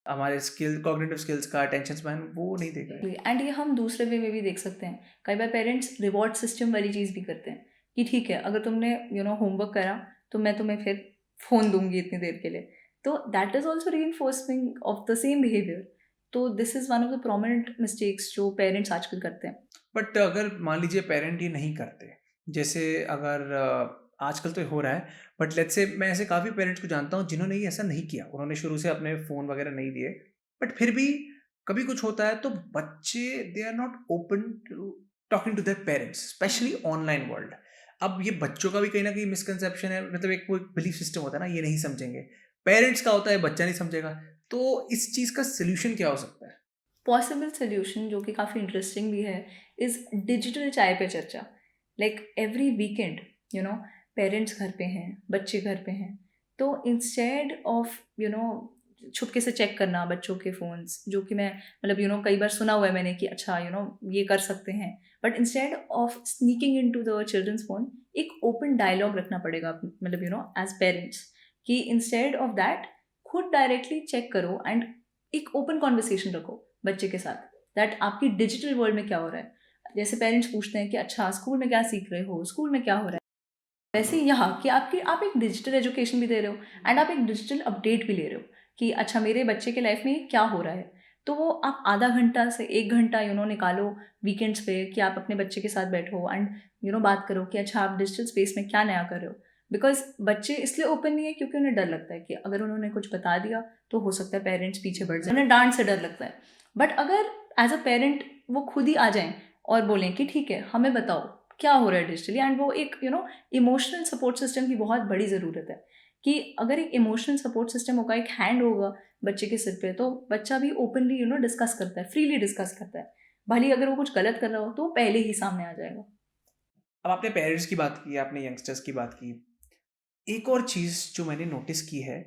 हमारे स्किल कॉग्निटिव स्किल्स का, अटेंशन स्पैन, वो नहीं देगा। एंड ये हम दूसरे वे में भी देख सकते हैं। कई बार पेरेंट्स रिवॉर्ड सिस्टम वाली चीज़ भी करते हैं कि ठीक है, अगर तुमने होमवर्क करा तो मैं तुम्हें फिर फ़ोन दूंगी इतनी देर के लिए, तो that is also reinforcing of the same behaviour. तो this is one of the prominent mistakes जो पेरेंट्स आजकल करते हैं। बट अगर मान लीजिए पेरेंट ये नहीं करते, जैसे अगर आजकल तो हो रहा है, बट लेट्स से मैं ऐसे काफ़ी पेरेंट्स को जानता हूँ जिन्होंने ये ऐसा नहीं किया, उन्होंने शुरू से अपने फ़ोन वगैरह नहीं दिए, बट फिर भी कभी कुछ होता है तो बच्चे they are not open to talking to their parents, specially online world. अब ये बच्चों का भी कहीं ना कहीं मिसकंसेप्शन है, मतलब एक वो बिलीफ सिस्टम होता है ना, ये नहीं समझेंगे। पेरेंट्स का होता है बच्चा नहीं समझेगा, तो इस चीज़ का सोल्यूशन क्या हो सकता है? पॉसिबल सोल्यूशन जो कि काफ़ी इंटरेस्टिंग भी है इज़ डिजिटल चाय पे चर्चा। लाइक एवरी वीकेंड पेरेंट्स घर पे हैं, बच्चे घर पे हैं, तो इंस्टेड ऑफ छुपके से चेक करना बच्चों के फ़ोन्स, जो कि मैं मतलब कई बार सुना हुआ है मैंने कि अच्छा ये कर सकते हैं, but instead of sneaking into the children's phone, एक ओपन डायलॉग रखना पड़ेगा, मतलब एज पेरेंट्स, कि इंस्टेड ऑफ दैट खुद डायरेक्टली चेक करो एंड एक ओपन कॉन्वर्सेशन रखो बच्चे के साथ, दैट आपकी डिजिटल वर्ल्ड में क्या हो रहा है। जैसे पेरेंट्स पूछते हैं कि अच्छा स्कूल में क्या सीख रहे हो, स्कूल में क्या हो रहा है, वैसे ही यहाँ कि आप एक डिजिटल एजुकेशन भी दे रहे हो एंड आप एक डिजिटल अपडेट भी ले रहे हो कि अच्छा मेरे बच्चे के लाइफ में क्या हो रहा है। तो वो आप आधा घंटा से 1 घंटा निकालो वीकेंड्स पे कि आप अपने बच्चे के साथ बैठो एंड बात करो कि अच्छा आप डिजिटल स्पेस में क्या नया कर रहे हो। बिकॉज बच्चे इसलिए ओपन नहीं है क्योंकि उन्हें डर लगता है कि अगर उन्होंने कुछ बता दिया तो हो सकता है पेरेंट्स पीछे बढ़ जाए, उन्हें डांट से डर लगता है। बट अगर एज अ पेरेंट वो खुद ही आ जाएं और बोलें कि ठीक है हमें बताओ क्या हो रहा है डिजिटली, एंड वो एक इमोशनल सपोर्ट सिस्टम की बहुत बड़ी ज़रूरत है कि अगर एक इमोशनल सपोर्ट सिस्टम होगा, एक हैंड होगा बच्चे के सिर पे, तो बच्चा भी ओपनली डिस्कस करता है, फ्रीली डिस्कस करता है। भले अगर वो कुछ गलत कर रहा हो तो वो पहले ही सामने आ जाएगा। अब आपने पेरेंट्स की बात की, आपने यंगस्टर्स की बात की, एक और चीज़ जो मैंने नोटिस की है,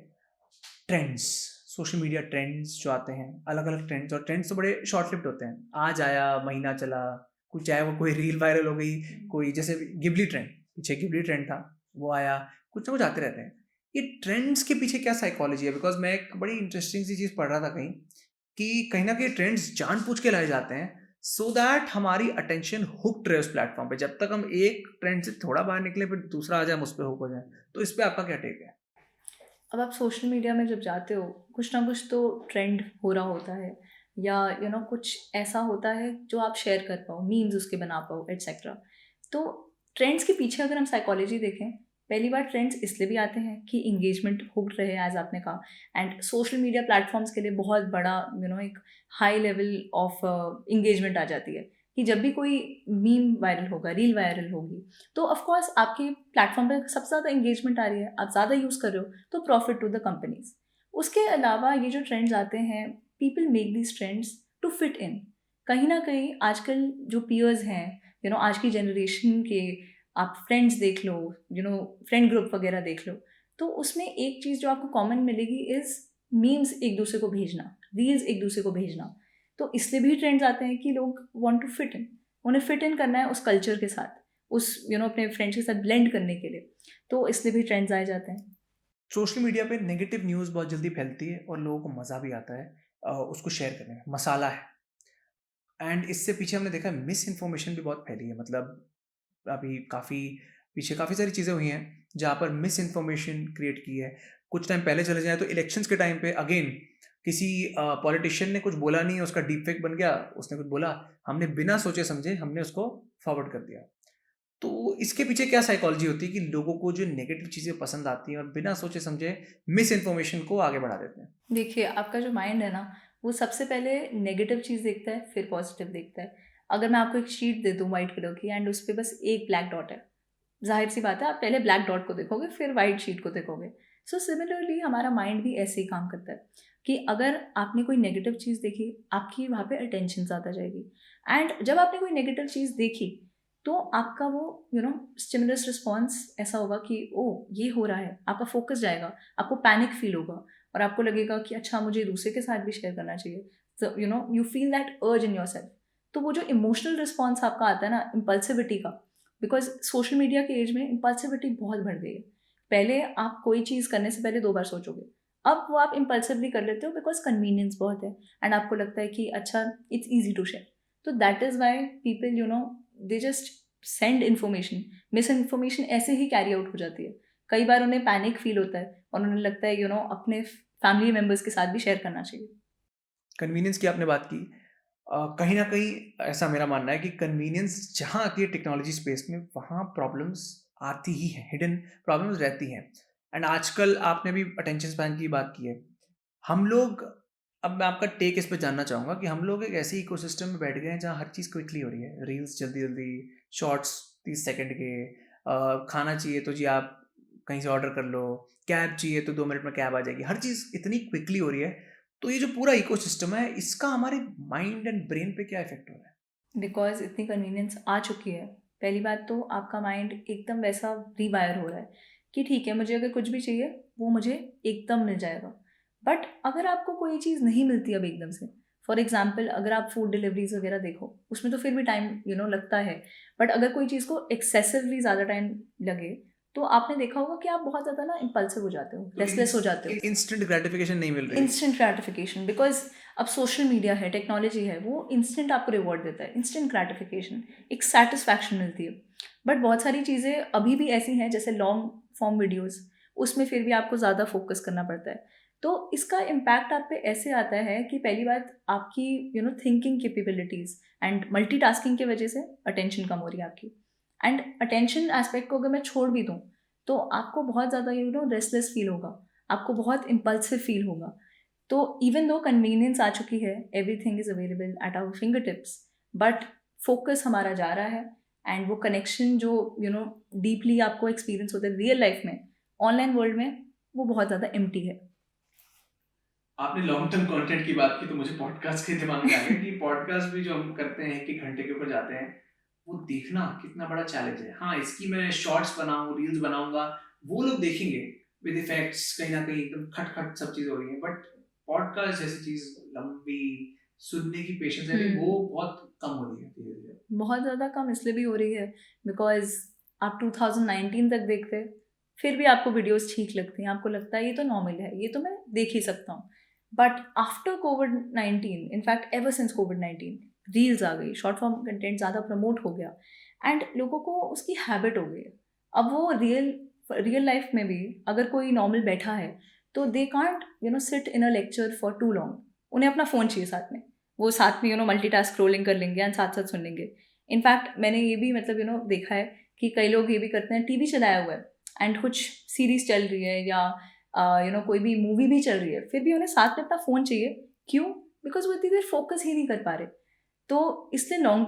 ट्रेंड्स, सोशल मीडिया ट्रेंड्स जो आते हैं, अलग अलग ट्रेंड्स, और ट्रेंड्स तो बड़े शॉर्ट लिव्ड होते हैं, आज आया महीना चला, कुछ चाहे वो कोई रील वायरल हो गई, कोई जैसे गिबली ट्रेंड, पीछे गिबली ट्रेंड था, वो आया, कुछ ना कुछ आते रहते हैं। ये ट्रेंड्स के पीछे क्या साइकोलॉजी है? बिकॉज मैं एक बड़ी इंटरेस्टिंग सी चीज़ पढ़ रहा था कहीं, कि कहीं ना कहीं ट्रेंड्स जानबूझ के लाए जाते हैं सो दैट हमारी अटेंशन हुक्ड रहे उस प्लेटफॉर्म पे, जब तक हम एक ट्रेंड से थोड़ा बाहर निकले फिर दूसरा आ जाए, हम उस पर हुक हो जाए। तो इस पे आपका क्या टेक है? अब आप सोशल मीडिया में जब जाते हो कुछ ना कुछ तो ट्रेंड हो रहा होता है, या कुछ ऐसा होता है जो आप शेयर कर पाओ, मीम्स उसके बना पाओ एट्सेट्रा। तो ट्रेंड्स के पीछे अगर हम साइकोलॉजी देखें, पहली बार ट्रेंड्स इसलिए भी आते हैं कि इंगेजमेंट हुक्ड रहे, एज आपने कहा, एंड सोशल मीडिया प्लेटफॉर्म्स के लिए बहुत बड़ा एक हाई लेवल ऑफ इंगेजमेंट आ जाती है कि जब भी कोई मीम वायरल होगा, रील वायरल होगी, तो ऑफ कोर्स आपके प्लेटफॉर्म पे सबसे ज़्यादा इंगेजमेंट आ रही है, आप ज़्यादा यूज़ कर रहे हो, तो प्रॉफिट टू द कंपनीज। उसके अलावा ये जो ट्रेंड्स आते हैं, people make these trends to fit in. कहीं ना कहीं आजकल जो पीयर्स हैं, आज की जनरेशन के, आप फ्रेंड्स देख लो, फ्रेंड ग्रुप वगैरह देख लो, तो उसमें एक चीज़ जो आपको कॉमन मिलेगी इज़ मीम्स एक दूसरे को भेजना, रील्स एक दूसरे को भेजना। तो इसलिए भी ट्रेंड्स आते हैं कि लोग वांट टू फिट इन, उन्हें फिट इन करना है उस कल्चर के साथ, उस अपने फ्रेंड्स के साथ ब्लेंड करने के लिए, तो इसलिए भी ट्रेंड्स आए जाते हैं। सोशल मीडिया पे नेगेटिव न्यूज़ बहुत जल्दी फैलती है और लोगों को मज़ा भी आता है उसको शेयर करने में, मसाला है। एंड इससे पीछे हमने देखा है मिस इन्फॉर्मेशन भी बहुत फैली है, मतलब अभी काफ़ी पीछे काफ़ी सारी चीज़ें हुई हैं जहाँ पर मिस इन्फॉर्मेशन क्रिएट की है। कुछ टाइम पहले चले जाएँ तो इलेक्शंस के टाइम पे अगेन किसी पॉलिटिशियन ने कुछ बोला नहीं, उसका डीप फेक बन गया, उसने कुछ बोला, हमने बिना सोचे समझे हमने उसको फॉरवर्ड कर दिया। तो इसके पीछे क्या साइकोलॉजी होती है कि लोगों को जो नेगेटिव चीज़ें पसंद आती हैं और बिना सोचे समझे मिस इन्फॉर्मेशन को आगे बढ़ा देते हैं? देखिए आपका जो माइंड है ना, वो सबसे पहले नेगेटिव चीज़ देखता है, फिर पॉजिटिव देखता है। अगर मैं आपको एक शीट दे दूँ वाइट कलर की एंड उस पर बस एक ब्लैक डॉट है, जाहिर सी बात है आप पहले ब्लैक डॉट को देखोगे फिर वाइट शीट को देखोगे। सो सिमिलरली हमारा माइंड भी ऐसे ही काम करता है कि अगर आपने कोई नेगेटिव चीज़ देखी, आपकी वहाँ पे अटेंशन ज़्यादा जाएगी, एंड जब आपने कोई नेगेटिव चीज़ देखी तो आपका वो स्टिमुलस रिस्पॉन्स ऐसा होगा कि ओ ये हो रहा है, आपका फोकस जाएगा, आपको पैनिक फील होगा, और आपको लगेगा कि अच्छा मुझे दूसरे के साथ भी शेयर करना चाहिए, तो यू फील दैट अर्ज इन योर सेल्फ। तो वो जो इमोशनल रिस्पॉन्स आपका आता है ना इम्पल्सिविटी का, बिकॉज सोशल मीडिया के एज में इम्पल्सिविटी बहुत बढ़ गई है। पहले आप कोई चीज़ करने से पहले 2 बार सोचोगे, अब वो आप इम्पल्सिवली कर लेते हो बिकॉज कन्वीनियंस बहुत है एंड आपको लगता है कि अच्छा इट्स ईजी टू शेयर। तो that is why people they just send information, miss information ऐसे ही कैरी आउट हो जाती है। कई बार उन्हें पैनिक फील होता है और उन्हें लगता है अपने फैमिली मेम्बर्स के साथ भी शेयर करना चाहिए। कन्वीनियंस की आपने बात की, कहीं ना कहीं ऐसा मेरा मानना है कि कन्वीनियंस जहाँ आती है टेक्नोलॉजी स्पेस में, वहाँ प्रॉब्लम्स आती ही हैं, हिडन प्रॉब्लम्स रहती हैं। एंड आजकल आपने भी अटेंशन स्पैन की बात की है। हम लोग, अब मैं आपका टेक इस पे जानना चाहूँगा कि हम लोग एक ऐसे इकोसिस्टम में बैठ गए हैं जहाँ हर चीज़ क्विकली हो रही है, रील्स जल्दी जल्दी, शॉर्ट्स 30 सेकंड के, खाना चाहिए तो जी आप कहीं से ऑर्डर कर लो, कैब चाहिए तो 2 मिनट में कैब आ जाएगी, हर चीज़ इतनी क्विकली हो रही है। तो ये जो पूरा इकोसिस्टम है, इसका हमारे माइंड एंड ब्रेन पे क्या इफेक्ट हो रहा है? बिकॉज इतनी कन्वीनियंस आ चुकी है, पहली बात तो आपका माइंड एकदम वैसा रीवायर हो रहा है कि ठीक है मुझे अगर कुछ भी चाहिए वो मुझे एकदम मिल जाएगा। बट अगर आपको कोई चीज़ नहीं मिलती अब एकदम से, फॉर एग्जाम्पल अगर आप फूड डिलीवरीज वगैरह देखो उसमें तो फिर भी टाइम लगता है, बट अगर कोई चीज़ को एक्सेसिवली ज़्यादा टाइम लगे तो आपने देखा होगा कि आप बहुत ज़्यादा ना इम्पल्सिव हो जाते हो, तो रेस्टलेस हो जाते हो। इंस्टेंट ग्रेटिफिकेशन नहीं मिल रही। इंस्टेंट ग्रैटिफिकेशन, बिकॉज अब सोशल मीडिया है, टेक्नोलॉजी है, वो इंस्टेंट आपको रिवॉर्ड देता है, इंस्टेंट ग्रैटिफिकेशन, एक सेटिस्फैक्शन मिलती है। बट बहुत सारी चीज़ें अभी भी ऐसी हैं जैसे लॉन्ग फॉर्म वीडियोस, उसमें फिर भी आपको ज़्यादा फोकस करना पड़ता है। तो इसका इम्पैक्ट आप पे ऐसे आता है कि पहली बात आपकी थिंकिंग कैपेबिलिटीज़ एंड मल्टीटास्किंग की वजह से अटेंशन कम हो रही है आपकी। एंड अटेंशन एस्पेक्ट को अगर मैं छोड़ भी दूँ तो आपको बहुत ज़्यादा रेस्टलेस फील होगा, आपको बहुत इम्पल्सिव फील होगा। तो इवन दो कन्वीनियंस आ चुकी है, everything is available at our finger tips, but focus हमारा जा रहा है एंड वो कनेक्शन जो डीपली आपको एक्सपीरियंस होता है रियल लाइफ में, ऑनलाइन वर्ल्ड में वो बहुत ज़्यादा एम्प्टी है। आपने लॉन्ग टर्म कंटेंट की बात की तो मुझे पॉडकास्ट के दिमाग में आ गया कि पॉडकास्ट भी जो हम करते हैं 1 घंटे के ऊपर जाते हैं, वो देखना कितना बड़ा चैलेंज है। हाँ, इसकी मैं शॉर्ट्स बनाऊँ, रील्स बनाऊंगा, वो लोग देखेंगे विद इफेक्ट्स, कहीं ना कहीं एकदम खट खट सब चीज़ हो रही है। बट पॉडकास्ट जैसी चीज़ लंबी, सुनने की पेशेंस है वो बहुत कम हो रही है धीरे धीरे। बहुत ज़्यादा कम इसलिए भी हो रही है बिकॉज आप 2019 तक देखते फिर भी आपको वीडियोस ठीक लगती हैं, आपको लगता है ये तो नॉर्मल है, ये तो मैं देख ही सकता हूँ। But after covid, in fact ever since covid, reels आ गई, शॉर्ट फॉर्म कंटेंट ज़्यादा प्रमोट हो गया एंड लोगों को उसकी हैबिट हो गई है। अब वो रियल लाइफ में भी अगर कोई नॉर्मल बैठा है तो they can't sit in a lecture for too long, उन्हें अपना फ़ोन चाहिए साथ में, वो साथ में मल्टीटास्क स्क्रॉलिंग कर लेंगे एंड साथ साथ सुन लेंगे। इनफैक्ट मैंने ये भी मतलब देखा है कि कई लोग ये भी करते हैं, टीवी चलाया हुआ है एंड कुछ सीरीज चल रही है या कोई भी मूवी भी चल रही है, फिर भी उन्हें साथ में अपना फ़ोन चाहिए। क्यों? बिकॉज वो इतनी देर फोकस ही नहीं कर पा रहे। तो इसलिए लॉन्ग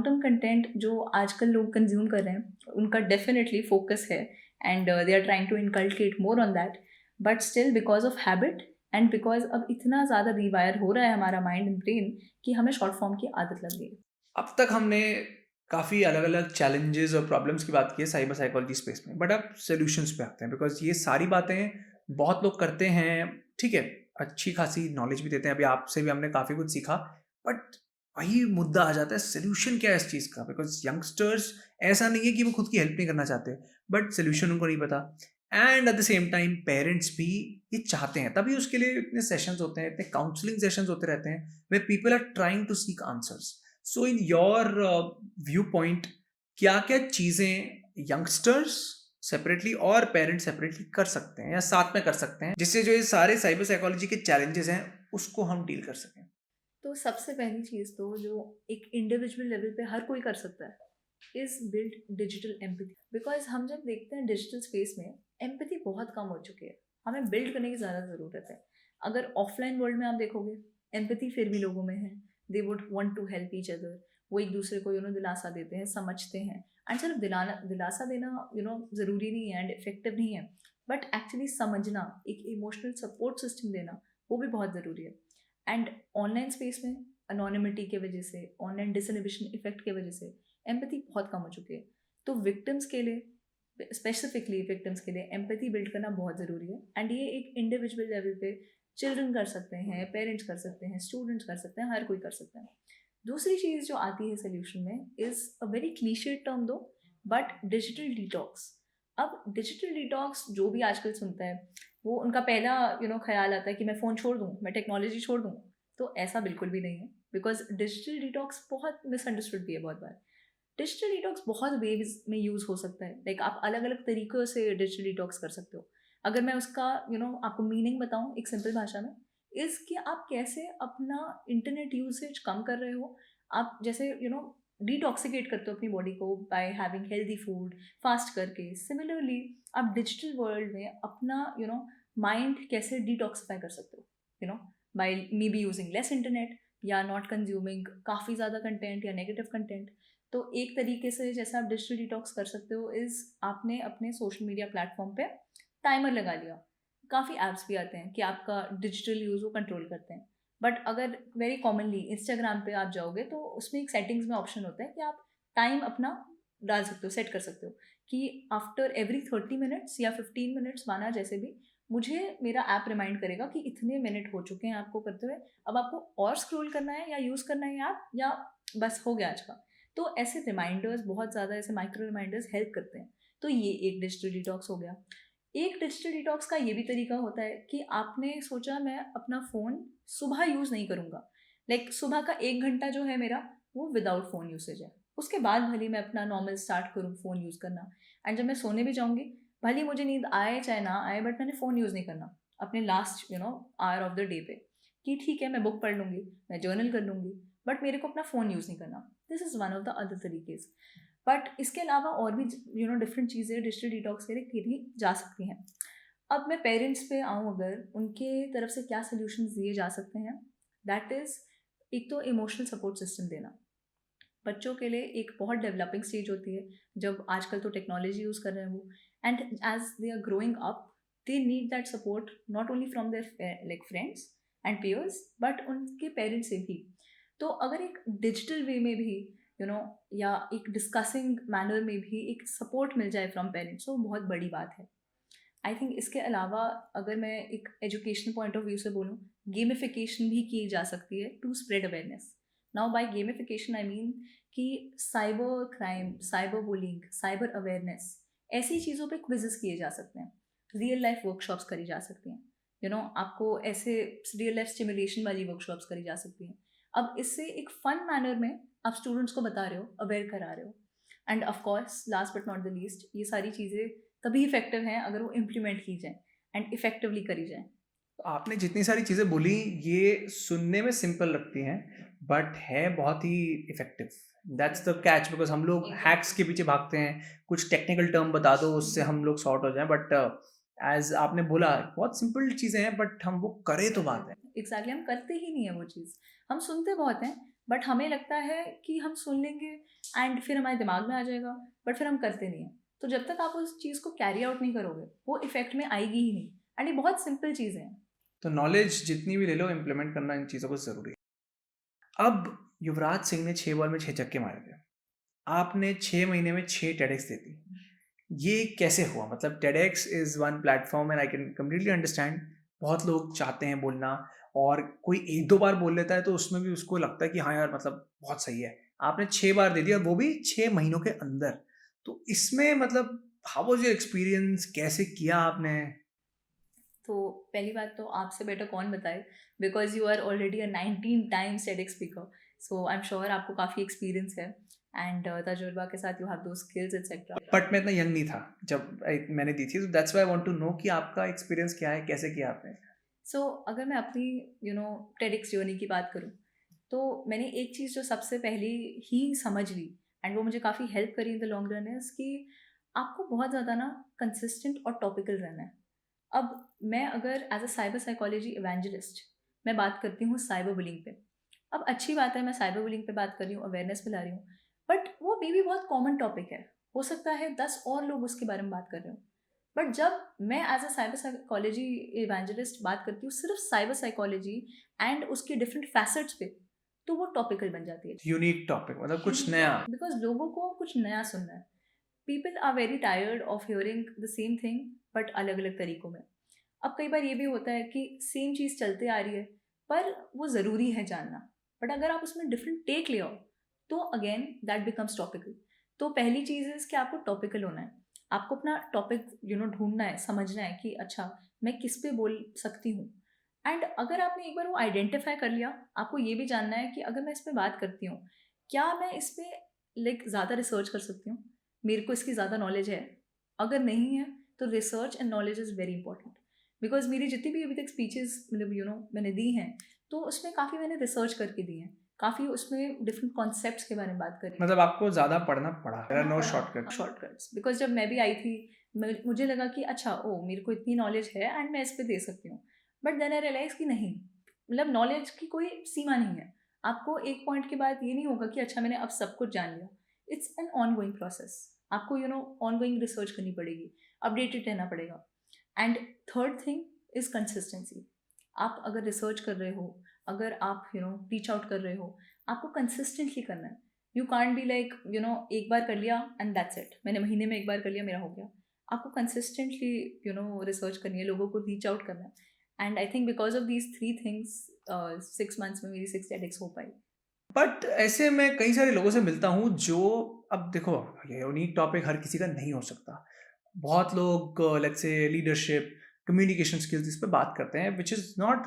टर्म कंटेंट जो आजकल लोग कंज्यूम कर रहे हैं उनका डेफिनेटली फोकस है and they are trying to inculcate more on that, but still because of habit and because अब इतना ज़्यादा रिवायर हो रहा है हमारा माइंड एंड ब्रेन कि हमें शॉर्ट फॉर्म की आदत लग गई है। अब तक हमने काफ़ी अलग अलग चैलेंजेस और प्रॉब्लम्स की बात की है साइबर साइकोलॉजी स्पेस में, बट अब सॉल्यूशंस पे आते हैं, बिकॉज ये सारी बातें बहुत लोग करते हैं, ठीक है, अच्छी खासी नॉलेज भी देते हैं, अभी आपसे भी हमने काफ़ी कुछ सीखा, बट वही मुद्दा आ जाता है, सोल्यूशन क्या है इस चीज़ का? बिकॉज यंगस्टर्स, ऐसा नहीं है कि वो खुद की हेल्प नहीं करना चाहते, बट सोल्यूशन उनको नहीं पता। And at the same time parents भी ये चाहते हैं, तभी उसके लिए इतने सेशंस होते हैं, इतने काउंसलिंग सेशंस होते रहते हैं, वे people are trying to seek answers. So in your view point, क्या क्या चीज़ें यंगस्टर्स सेपरेटली और पेरेंट्स सेपरेटली कर सकते हैं या साथ में कर सकते हैं, जिससे जो ये सारे साइबर साइकोलॉजी के चैलेंजेस हैं उसको हम डील कर सकें? तो सबसे पहली चीज़ तो जो एक इंडिविजुअल लेवल पे हर कोई कर सकता है is build digital empathy. Because हम जब देखते हैं डिजिटल स्पेस में एम्पैथी बहुत कम हो चुकी है, हमें बिल्ड करने की ज़्यादा ज़रूरत है। अगर ऑफलाइन वर्ल्ड में आप देखोगे एम्पैथी फिर भी लोगों में है, they would want to help each other, वो एक दूसरे को दिलासा देते हैं, समझते हैं। एंड सिर्फ दिलासा देना ज़रूरी नहीं है एंड इफेक्टिव नहीं है, बट एक्चुअली समझना, एक इमोशनल सपोर्ट सिस्टम देना वो भी बहुत ज़रूरी है। एंड ऑनलाइन स्पेस में अनोनिमिटी के वजह से, ऑनलाइन डिसइनहिबिशन इफेक्ट के वजह से एम्पैथी बहुत कम हो चुकी है। तो विक्टिम्स के लिए स्पेसिफिकली विक्टिम्स के लिए एम्पैथी बिल्ड करना बहुत ज़रूरी है। एंड ये एक इंडिविजुअल लेवल पे चिल्ड्रन कर सकते हैं, पेरेंट्स कर सकते हैं, स्टूडेंट्स कर सकते हैं, हर कोई कर सकता है। दूसरी चीज़ जो आती है सोल्यूशन में is a very cliche term दो, बट डिजिटल डिटॉक्स। अब डिजिटल डिटॉक्स जो भी आजकल सुनता है, वो उनका पहला ख्याल आता है कि मैं फ़ोन छोड़ दूँ, मैं टेक्नोलॉजी छोड़ दूँ। तो ऐसा बिल्कुल भी नहीं है, बिकॉज डिजिटल डिटॉक्स बहुत मिसअंडरस्टूड भी है बहुत बार। डिजिटल डिटॉक्स बहुत वेज में यूज़ हो सकता है, लाइक आप अलग अलग तरीक़ों से डिजिटल डिटॉक्स कर सकते हो। अगर मैं उसका आपको मीनिंग बताऊँ एक सिंपल भाषा में, इज़ कि आप कैसे अपना इंटरनेट यूसेज कम कर रहे हो। आप जैसे डिटॉक्सिकेट करते हो अपनी बॉडी को by having healthy food, fast करके। सिमिलरली आप डिजिटल वर्ल्ड में अपना माइंड कैसे डिटॉक्सिफाई कर सकते हो, by may be using less internet, या नॉट कंज्यूमिंग काफ़ी ज़्यादा कंटेंट या नेगेटिव कंटेंट। तो एक तरीके से जैसे आप डिजिटल डिटॉक्स कर सकते हो इज़ आपने अपने सोशल मीडिया प्लेटफॉर्म पे टाइमर लगा लिया। काफ़ी ऐप्स भी आते हैं कि आपका डिजिटल यूज़ वो कंट्रोल करते हैं। बट अगर वेरी कॉमनली इंस्टाग्राम पे आप जाओगे तो उसमें एक सेटिंग्स में ऑप्शन होता है कि आप टाइम अपना डाल सकते हो, सेट कर सकते हो कि आफ्टर एवरी 30 मिनट्स या 15 मिनट्स, माना जैसे भी, मुझे मेरा ऐप रिमाइंड करेगा कि इतने मिनट हो चुके हैं आपको करते हुए, अब आपको और स्क्रॉल करना है या यूज़ करना है ऐप, या बस हो गया आज का। तो ऐसे रिमाइंडर्स बहुत ज़्यादा, ऐसे माइक्रो रिमाइंडर्स हेल्प करते हैं। तो ये एक डिजिटल डिटॉक्स हो गया। एक डिजिटल डिटॉक्स का ये भी तरीका होता है कि आपने सोचा मैं अपना फ़ोन सुबह यूज़ नहीं करूँगा, लाइक सुबह का 1 घंटा जो है मेरा, वो विदाउट फ़ोन यूसेज है। उसके बाद भले मैं अपना नॉर्मल स्टार्ट करूँ फ़ोन यूज़ करना, एंड जब मैं सोने भी जाऊँगी, भले ही मुझे नींद आए चाहे ना आए, बट मैंने फ़ोन यूज़ नहीं करना अपने last hour of the day पे, कि ठीक है मैं बुक पढ़ लूँगी, मैं जर्नल कर लूँगी, बट मेरे को अपना फ़ोन यूज़ नहीं करना। This is one of the other तरीकेज़। बट इसके अलावा और भी डिफरेंट चीज़ें डिजिटल डिटॉक्स के लिए करी जा सकती हैं। अब मैं पेरेंट्स पे आऊँ, अगर उनके तरफ से क्या सॉल्यूशंस दिए जा सकते हैं, दैट इज़ एक तो इमोशनल सपोर्ट सिस्टम देना। बच्चों के लिए एक बहुत डेवलपिंग स्टेज होती है, जब आजकल तो टेक्नोलॉजी यूज़ कर रहे हैं वो, and as they are growing up, they need that support not only from their like friends and peers, but उनके पेरेंट्स से भी। तो अगर एक डिजिटल वे में भी या एक डिस्कसिंग मैनर में भी एक सपोर्ट मिल जाए फ्रॉम पेरेंट्स, तो बहुत बड़ी बात है। आई थिंक इसके अलावा अगर मैं एक एजुकेशनल पॉइंट ऑफ व्यू से बोलूँ, गेमिफिकेशन भी की जा सकती है to spread awareness. Now by gamification I mean कि cyber crime, cyber bullying, cyber awareness, ऐसी चीज़ों पे क्विजेस किए जा सकते हैं, रियल लाइफ वर्कशॉप्स करी जा सकती हैं। आपको ऐसे रियल लाइफ स्टिमुलेशन वाली वर्कशॉप्स करी जा सकती हैं। अब इससे एक फ़न मैनर में आप स्टूडेंट्स को बता रहे हो, अवेयर करा रहे हो। End of course last but not the least, ये सारी चीज़ें तभी इफेक्टिव हैं अगर वो इम्प्लीमेंट की जाए एंड इफेक्टिवली करी जाए। आपने जितनी सारी चीज़ें बोली, ये सुनने में सिंपल लगती हैं, बट है बहुत ही effective. That's the catch, because हम लोग हैक्स के पीछे भागते हैं, कुछ टेक्निकल टर्म बता दो, उससे हम लोग सॉर्ट हो जाएँ, बट ऐज़ आपने बोला, बहुत सिंपल चीज़ें हैं, बट हम वो करें तो बात है। एग्जैक्टली, हम करते ही नहीं है वो चीज़। हम सुनते बहुत हैं, बट हमें लगता है कि हम सुन लेंगे एंड फिर हमारे दिमाग में आ जाएगा, बट फिर हम करते नहीं हैं। तो जब तक आप उस चीज़ को कैरी आउट नहीं करोगे, वो इफेक्ट में आएगी ही नहीं। एंड ये बहुत सिंपल चीज़ें हैं। तो नॉलेज जितनी भी ले लो, इम्प्लीमेंट करना इन चीज़ों को ज़रूरी है। अब युवराज सिंह ने 6 बॉल में 6 छक्के मारे थे। आपने 6 महीने में 6 टेडेक्स दे दी। ये कैसे हुआ? मतलब TEDx is one platform and I can completely understand, बहुत लोग चाहते हैं बोलना, और कोई 1-2 बार बोल लेता है तो उसमें भी उसको लगता है कि हाँ यार, मतलब बहुत सही है। आपने 6 बार दे दिया, और वो भी 6 महीनों के अंदर। तो इसमें मतलब हाउ वाज़ योर एक्सपीरियंस? कैसे किया आपने? तो पहली बात तो आपसे बेटर कौन बताए, because you are already a 19 times TEDx speaker, so I am sure आपको काफ़ी एक्सपीरियंस है एंड तजुर्बा के साथ यू हैव दो स्किल्स एक्सेट्रा। बट मैं इतना यंग नहीं था जब मैंने दी थी, तो that's why I want to know कि आपका एक्सपीरियंस क्या है, कैसे किया आपने? सो अगर मैं अपनी TEDx जर्नी की बात करूँ, तो मैंने एक चीज़ जो सबसे पहले ही समझ ली एंड वो मुझे काफ़ी हेल्प करी in the long run is कि आपको बहुत ज़्यादा ना कंसिस्टेंट और टॉपिकल रहना है। अब मैं अगर as a cyber psychology evangelist मैं बात करती हूँ साइबर बुलिंग पे। अब अच्छी बात है, मैं साइबर बुलिंग पे बात कर रही हूँ, अवेयरनेस फैला रही हूँ, बट वो मे भी बहुत कॉमन टॉपिक है। हो सकता है 10 और लोग उसके बारे में बात कर रहे हो, बट जब मैं as a cyber psychology evangelist बात करती हूँ सिर्फ साइबर साइकोलॉजी एंड उसके डिफरेंट फैसेट्स पे, तो वो टॉपिकल बन जाती है। यूनिक टॉपिक, मतलब कुछ नया। बिकॉज लोगों को कुछ नया सुनना है। People are very tired of hearing the same thing but अलग अलग तरीकों में. अब कई बार ये भी होता है कि सेम चीज़ चलते आ रही है पर वो ज़रूरी है जानना, बट अगर आप उसमें डिफरेंट टेक ले आओ तो अगेन दैट बिकम्स टॉपिकल. तो पहली चीज़ है कि आपको टॉपिकल होना है. आपको अपना टॉपिक ढूंढना है, समझना है कि अच्छा मैं किस पे बोल सकती हूँ. एंड अगर आपने एक बार वो आइडेंटिफाई कर लिया, आपको ये भी जानना है कि अगर मैं इस पे बात करती हूँ, क्या मैं इस पे लाइक ज़्यादा रिसर्च कर सकती हूँ, मेरे को इसकी ज़्यादा नॉलेज है. अगर नहीं है तो research and knowledge is very important. Because मेरी जितनी भी अभी तक स्पीचेस मतलब मैंने दी हैं, तो उसमें काफ़ी मैंने रिसर्च करके दी हैं, काफ़ी उसमें डिफरेंट कॉन्सेप्ट्स के बारे में बात करी. मतलब आपको ज़्यादा पढ़ना पड़ा, there are no shortcut. Shortcuts, because जब मैं भी आई थी मुझे लगा कि अच्छा ओ मेरे को इतनी नॉलेज है एंड मैं इस पे दे सकती हूँ. बट देन आई रियलाइज कि नहीं, मतलब नॉलेज की कोई सीमा नहीं है. आपको एक पॉइंट के बाद ये नहीं होगा कि अच्छा मैंने अब सब कुछ जान लिया. It's an on going process. आपको ऑन गोइंग रिसर्च करनी पड़ेगी, अपडेटेड रहना पड़ेगा. And third thing is consistency. आप अगर रिसर्च कर रहे हो, अगर आप रीच आउट कर रहे हो, आपको कंसिस्टेंटली करना है. यू कांट बी लाइक एक बार कर लिया एंड दैट्स इट, मैंने महीने में एक बार कर लिया मेरा हो गया. आपको कंसिस्टेंटली रिसर्च करनी है, लोगों को रीच आउट करना है. And I think because of these three things 6 months में मेरी 6 TEDx हो पाई. बट ऐसे मैं कई सारे लोगों से मिलता हूँ जो, अब देखो ये यूनिक टॉपिक हर किसी का नहीं हो सकता. बहुत लोग let's say leadership, communication skills इस पे बात करते हैं, विच इज़ नॉट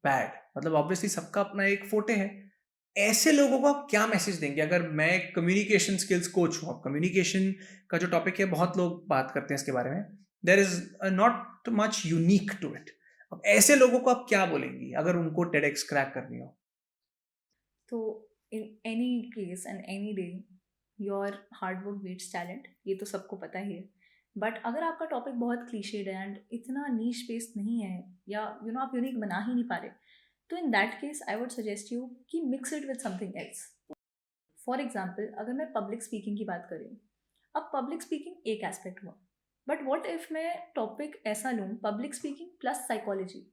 बैड. मतलब ऑब्वियसली सबका अपना एक फोटे है. ऐसे लोगों को आप क्या मैसेज देंगे? अगर मैं कम्युनिकेशन स्किल्स कोच हूँ, कम्युनिकेशन का जो टॉपिक है बहुत लोग बात करते हैं इसके बारे में, there is not much unique to it. अब ऐसे लोगों को आप क्या बोलेंगी अगर उनको टेडेक्स क्रैक करनी हो? तो in any case and any day your hard work beats talent, ये तो सबको पता ही है. बट अगर आपका टॉपिक बहुत क्लीशेड है एंड इतना नीश बेस्ड नहीं है, या आप यूनिक बना ही नहीं पा रहे, तो in that case I would suggest you कि mix it with something else. For example अगर मैं पब्लिक स्पीकिंग की बात करूँ, अब पब्लिक स्पीकिंग एक एस्पेक्ट हुआ, बट वॉट इफ मैं टॉपिक ऐसा लूँ पब्लिक स्पीकिंग प्लस साइकोलॉजी.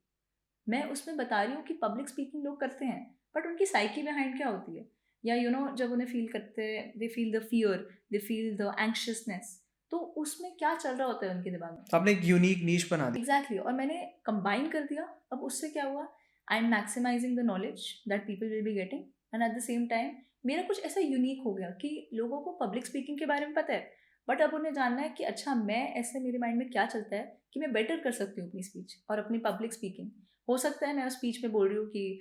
मैं उसमें बता रही हूँ कि पब्लिक स्पीकिंग लोग करते हैं, बट उनकी साइकी बिहाइंड क्या होती है, या जब उन्हें फील करते हैं, they feel the fear, they feel the anxiousness, तो उसमें क्या चल रहा होता है उनके दिमाग में. आपने एक यूनिक नीश बना दी. एग्जैक्टली और मैंने कंबाइन कर दिया. अब उससे क्या हुआ, I am maximising the knowledge that people will be getting, and at the same time मेरा कुछ ऐसा यूनिक हो गया कि लोगों को पब्लिक स्पीकिंग के बारे में पता है, बट अब उन्हें जानना है कि अच्छा मैं ऐसे मेरे माइंड में क्या चलता है कि मैं बेटर कर सकती हूँ अपनी स्पीच और अपनी पब्लिक स्पीकिंग. हो सकता है मैं उस स्पीच में बोल रही हूँ कि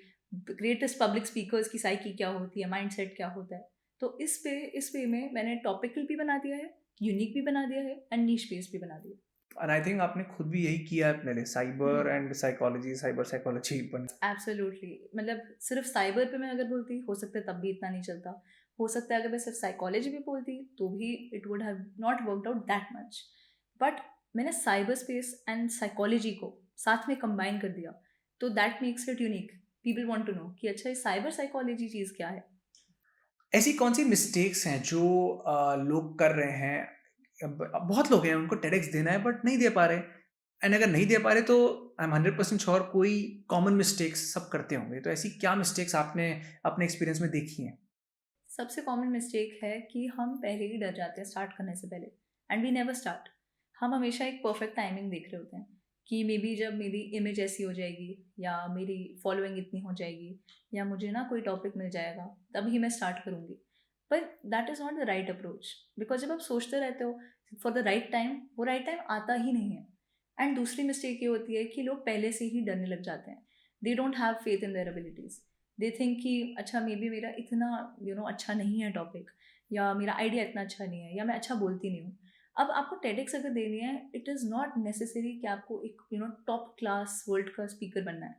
ग्रेटेस्ट पब्लिक स्पीकर्स की साइकी क्या होती है, माइंड सेट क्या होता है. तो इस वे में मैंने टॉपिकल भी बना दिया है, यूनिक भी बना दिया है एंड नीश बेस्ड भी बना दिया. एंड आई थिंक आपने खुद भी यही किया है अपने लिए, cyber and psychology, cyber psychology बन. एब्सोल्युटली, मतलब सिर्फ साइबर पे मैं अगर बोलती हो सकता है तब भी इतना नहीं चलता. हो सकता है अगर मैं सिर्फ साइकोलॉजी भी बोलती तो भी it would have not worked out that much. But मैंने साइबर स्पेस एंड साइकोलॉजी को साथ में कंबाइन कर दिया, तो that makes it unique. People want to know कि अच्छा ये साइबर साइकोलॉजी चीज़ क्या है. ऐसी कौन सी मिस्टेक्स हैं जो लोग कर रहे हैं? बहुत लोग हैं उनको टेडेक्स देना है बट नहीं दे पा रहे, एंड अगर नहीं दे पा रहे तो आई एम 100% श्योर कोई कॉमन मिस्टेक्स सब करते होंगे. तो ऐसी क्या मिस्टेक्स आपने अपने एक्सपीरियंस में देखी हैं? सबसे कॉमन मिस्टेक है कि हम पहले ही डर जाते हैं स्टार्ट करने से पहले, एंड वी नेवर स्टार्ट. हम हमेशा एक परफेक्ट टाइमिंग देख रहे होते हैं कि मे बी जब मेरी इमेज ऐसी हो जाएगी, या मेरी फॉलोइंग इतनी हो जाएगी, या मुझे ना कोई टॉपिक मिल जाएगा, तभी मैं स्टार्ट करूँगी. पर that is not the right approach, because जब आप सोचते रहते हो फॉर द राइट टाइम, वो राइट टाइम आता ही नहीं है. एंड दूसरी मिस्टेक ये होती है कि लोग पहले से ही डरने लग जाते हैं. They don't have faith in their abilities. They think कि अच्छा मे बी मेरा इतना अच्छा नहीं है टॉपिक, या मेरा आइडिया इतना अच्छा नहीं है, या मैं अच्छा बोलती नहीं हूँ. अब आपको टेडेक्स अगर देनी है, इट इज़ नॉट नेसेसरी कि आपको एक टॉप क्लास वर्ल्ड का स्पीकर बनना है.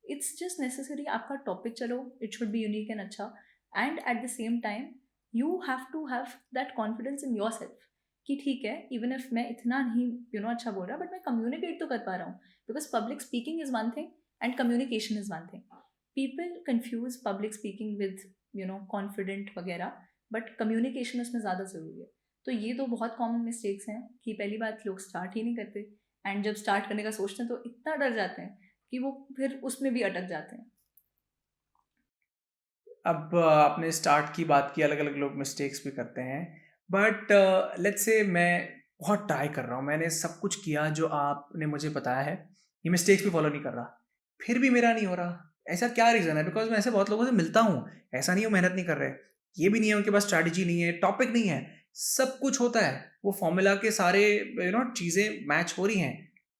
इट्स जस्ट नेसेसरी आपका टॉपिक चलो, it should be unique and अच्छा. And at the same time you have to have that confidence in yourself कि ठीक है, इवन इफ मैं इतना नहीं अच्छा बोल रहा, बट मैं कम्युनिकेट तो कर पा रहा हूँ. Because public speaking is one thing and communication is one thing. People confuse public speaking with confident वगैरह, बट कम्युनिकेशन उसमें ज़्यादा ज़रूरी है. तो ये दो बहुत कॉमन मिस्टेक्स हैं कि पहली बात लोग स्टार्ट ही नहीं करते, एंड जब स्टार्ट करने का सोचते हैं तो इतना डर जाते हैं कि वो फिर उसमें भी अटक जाते हैं. अब आपने स्टार्ट की बात की, अलग अलग लोग मिस्टेक्स भी करते हैं, बट लेट्स से मैं बहुत ट्राई कर रहा हूँ, मैंने सब कुछ किया जो आपने मुझे बताया है, ये मिस्टेक्स भी फॉलो नहीं कर रहा, फिर भी मेरा नहीं हो रहा। ऐसा क्या रीज़न है? बिकॉज मैं ऐसे बहुत लोगों से मिलता हूँ, ऐसा नहीं है वो मेहनत नहीं कर रहे, ये भी नहीं है उनके पास स्ट्रैटेजी नहीं है, टॉपिक नहीं है, सब कुछ होता है, वो फॉर्मूला के सारे चीज़ें मैच हो रही हैं,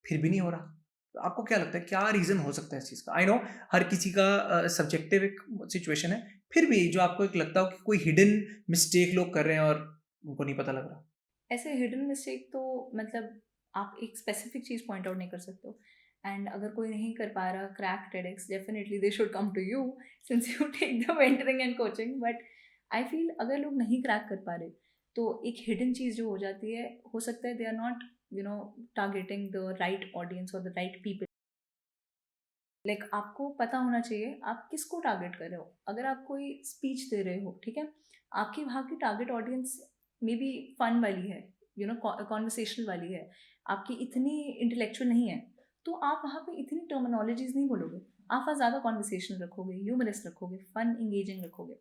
फिर भी नहीं हो रहा। तो आपको क्या लगता है क्या रीज़न हो सकता है इस चीज़ का? आई नो हर किसी का सब्जेक्टिव एक सिचुएशन है, फिर भी जो आपको एक लगता हो कि कोई हिडन मिस्टेक लोग कर रहे हैं और उनको नहीं पता लग रहा। ऐसे हिडन मिस्टेक तो मतलब आप एक स्पेसिफिक चीज़ पॉइंट आउट नहीं कर सकते हो। एंड अगर कोई नहीं कर पा रहा crack TEDx, definitely they should come to you since you take the mentoring and coaching. But I feel अगर लोग नहीं क्रैक कर पा रहे तो एक हिडन चीज़ जो हो जाती है, हो सकता है they are not targeting the right audience और द राइट पीपल। लाइक आपको पता होना चाहिए आप किसको टारगेट कर रहे हो। अगर आप कोई स्पीच दे रहे हो, ठीक है, आपकी वहाँ की target audience may be fun वाली है, कॉन्वर्सेशनल वाली है, आपकी इतनी इंटेलेक्चुअल नहीं है, तो आप वहाँ पे इतनी टर्मिनोलॉजीज नहीं बोलोगे। आप वहाँ ज़्यादा कॉन्वर्सेशनल रखोगे, ह्यूमरस रखोगे, फन इंगेजिंग रखोगे।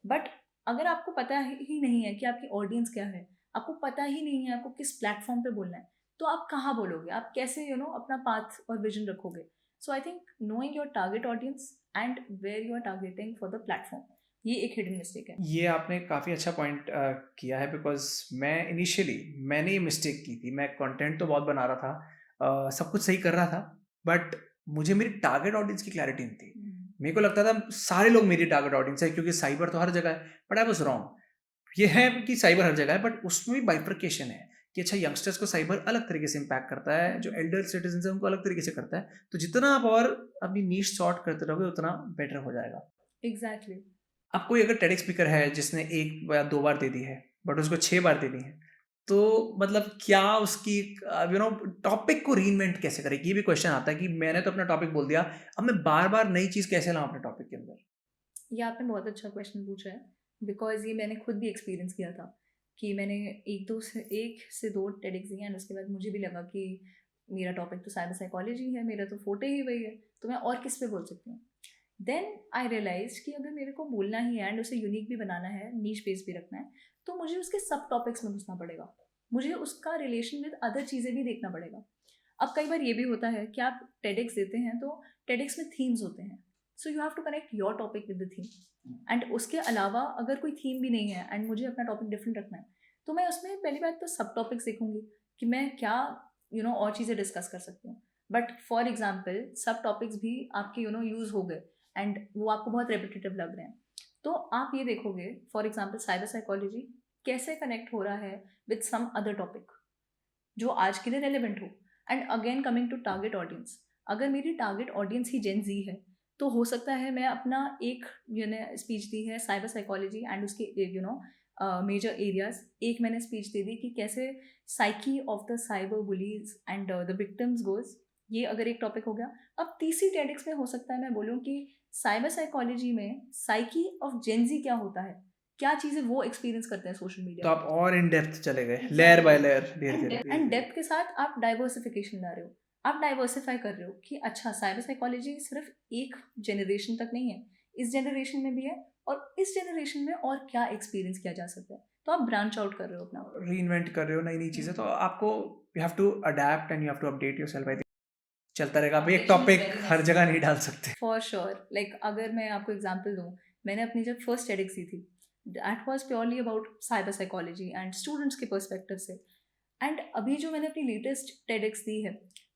बट अगर आपको पता ही नहीं है कि आपकी ऑडियंस क्या है, आपको पता ही नहीं है आपको किस प्लेटफॉर्म पे बोलना है, तो आप कहाँ बोलोगे, आप कैसे अपना पाथ और विजन रखोगे। So I think knowing your target audience and where you are targeting for the platform, ये एक हिडन मिस्टेक है। ये आपने काफ़ी अच्छा पॉइंट किया है, बिकॉज मैं इनिशियली मैंने ये मिस्टेक की थी, मैं कंटेंट तो बहुत बना रहा था, सब कुछ सही कर रहा था, बट मुझे मेरी टारगेट ऑडियंस की क्लैरिटी नहीं थी। मेरे को लगता था सारे लोग मेरी टारगेट ऑडियंस है क्योंकि साइबर तो हर जगह है, बट आई वाज रॉन्ग। ये है कि साइबर हर जगह है, बट उसमें भी बाइफर्केशन है कि अच्छा यंगस्टर्स को साइबर अलग तरीके से इम्पैक्ट करता है, जो एल्डर सिटीजन है उनको अलग तरीके से करता है। तो जितना आप और अपनी नीश शॉर्ट करते रहोगे उतना बेटर हो जाएगा। एग्जैक्टली। अब कोई अगर टेड स्पीकर है जिसने 1 या 2 बार दे दी है, बट उसको 6 बार देनी है, तो मतलब क्या उसकी टॉपिक को रीइन्वेंट कैसे करे? ये भी क्वेश्चन आता है कि मैंने तो अपना टॉपिक बोल दिया, अब मैं बार-बार नई चीज़ कैसे लाऊँ अपने टॉपिक के अंदर? ये आपने बहुत अच्छा क्वेश्चन पूछा है, बिकॉज ये मैंने खुद भी एक्सपीरियंस किया था कि मैंने एक से दो टेडिक्स दिए एंड उसके बाद मुझे भी लगा कि मेरा टॉपिक तो साइबर साइकोलॉजी है, मेरा तो फोटे ही वही है, तो मैं और किस पे बोल सकती हूँ। देन आई रियलाइज कि अगर मेरे को बोलना ही है एंड उसे यूनिक भी बनाना है, नीच बेस भी रखना है, तो मुझे उसके सब टॉपिक्स में घुसना पड़ेगा, मुझे उसका रिलेशन विद अदर चीज़ें भी देखना पड़ेगा। अब कई बार ये भी होता है कि आप टेडिक्स देते हैं तो टेडिक्स में थीम्स होते हैं, so you have to connect your topic with the theme. And उसके अलावा अगर कोई थीम भी नहीं है एंड मुझे अपना टॉपिक डिफरेंट रखना है, तो मैं उसमें पहली बात तो सब टॉपिक्स देखूंगी कि मैं क्या और चीज़ें डिस्कस कर सकती हूँ। बट फॉर एग्जाम्पल सब टॉपिक्स भी आपके यूज़ हो गए एंड वो आपको बहुत रेपिटेटिव लग रहे हैं, तो आप ये देखोगे फॉर एग्जाम्पल साइबर साइकोलॉजी कैसे कनेक्ट हो रहा है विद सम अदर टॉपिक जो आज के लिए रेलिवेंट हो। And again coming to target audience, अगर मेरी टारगेट ऑडियंस ही जेन जी है, तो हो सकता है मैं अपना एक स्पीच दी है साइबर साइकोलॉजी एंड उसके मेजर एरियाज, एक मैंने स्पीच दे दी कि कैसे psyche of the cyber bullies and the victims goes, ये अगर एक टॉपिक हो गया। अब तीसरी टेडिक्स में हो सकता है मैं बोलूँ कि साइबर साइकोलॉजी में साइकी ऑफ जेनजी क्या होता है, क्या चीज़ें वो एक्सपीरियंस करते हैं सोशल मीडिया तो पे। आप और इन डेप्थ चले गए, लेयर बाय लेयर, धीरे-धीरे। एंड डेप्थ के साथ आप डाइवर्सिफिकेशन ला रहे हो, आप डाइवर्सिफाई कर रहे हो कि अच्छा साइबर साइकोलॉजी सिर्फ एक जनरेशन तक नहीं है, इस जनरेशन में भी है, और इस जनरेशन में और क्या एक्सपीरियंस किया जा सकता है, तो आप ब्रांच आउट कर रहे हो अपना। रीइन्वेंट कर रहे हो नई-नई चीज़ें, तो आपको you have to adapt and you have to update yourself. I think चलता रहेगा। आप एक टॉपिक हर जगह नहीं डाल सकते। फॉर श्योर, लाइक अगर मैं आपको एग्जांपल दूँ, मैंने अपनी जब फर्स्ट टेडिक्स दी थी, that was purely about cyber psychology and students के पर्सपेक्टिव से। एंड अभी जो मैंने अपनी लेटेस्ट टेडिक्स दी है,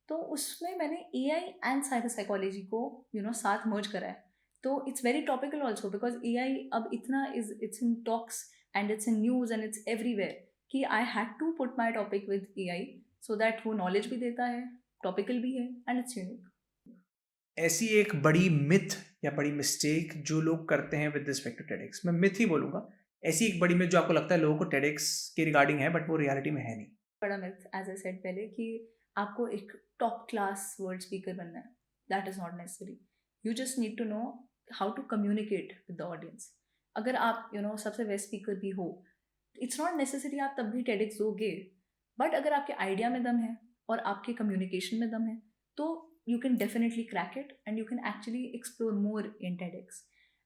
तो उसमें मैंने एआई एंड साइबर साइकोलॉजी को साथ मर्ज करा है। तो it's very topical also because AI अब इतना is it's in talks and it's in news and it's everywhere कि I had to put my topic with AI so that वो knowledge भी देता है, टॉपिकल भी है एंड इट्स यूनिक। ऐसी एक बड़ी मिथ या बड़ी मिस्टेक जो लोग करते हैं विद रिस्पेक्ट टू टेडेक्स, मैं मिथ ही बोलूँगा, ऐसी एक बड़ी मिथ जो आपको लगता है लोगों को टेडेक्स के रिगार्डिंग है बट वो रियलिटी में है नहीं? बड़ा मिथ, एज आई सेड पहले, कि आपको एक टॉप क्लास वर्ड स्पीकर बनना है, that is not necessary. You just need to know how to communicate with the audience. अगर आप सबसे बेस्ट स्पीकर भी हो, इट्स नॉट नेसेसरी आप तब भी टेडिक्स दोगे, बट अगर आपके आइडिया में दम है और आपके कम्युनिकेशन में दम है, तो you can definitely crack it and you can actually explore more in TEDx.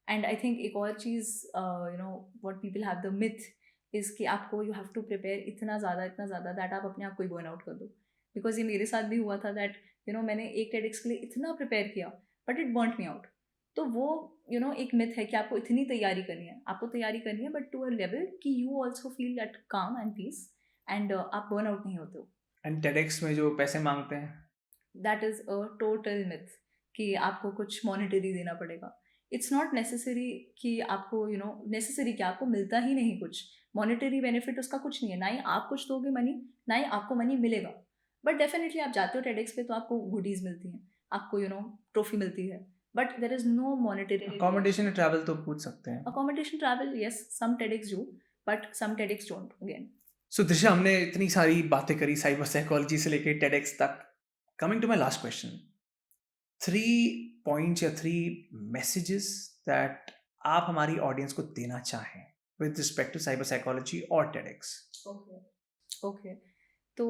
And I think एक और चीज़ what people have the myth is कि आपको यू हैव टू प्रिपेयर इतना ज़्यादा दैट आप अपने आप को ही बर्न आउट कर दो. बिकॉज ये मेरे साथ भी हुआ था दैट मैंने एक TEDx के लिए इतना प्रिपेयर किया बट इट बर्nt मी आउट. तो वो एक मिथ है कि आपको इतनी तैयारी करनी है बट टू अ लेवल कि यू ऑल्सो फील दैट काम एंड पीस एंड आप बर्न आउट नहीं होते हो. एंड TEDx में जो पैसे मांगते हैं, that is a total myth कि आपको कुछ मॉनेटरी देना पड़ेगा. इट्स नॉट नेसेसरी कि आपको नेसेसरी क्या, आपको मिलता ही नहीं कुछ. मॉनेटरी बेनिफिट उसका कुछ नहीं है, ना ही आप कुछ दोगे मनी, ना ही आपको मनी मिलेगा. बट डेफिनेटली आप जाते हो TEDx पे तो आपको गुडीज मिलती हैं, आपको ट्रॉफी मिलती है, but there is no monetary. Accommodation travel तो पूछ सकते हैं. Accommodation travel yes, some TEDx do but some TEDx don't again. So Disha, हमने इतनी सारी बातें करी साइबर साइकोलॉजी से लेके TEDx तक. Coming to my last question, 3 points या 3 मैसेजेस दैट आप हमारी ऑडियंस को देना चाहें with respect to cyber psychology और TEDx. ओके, तो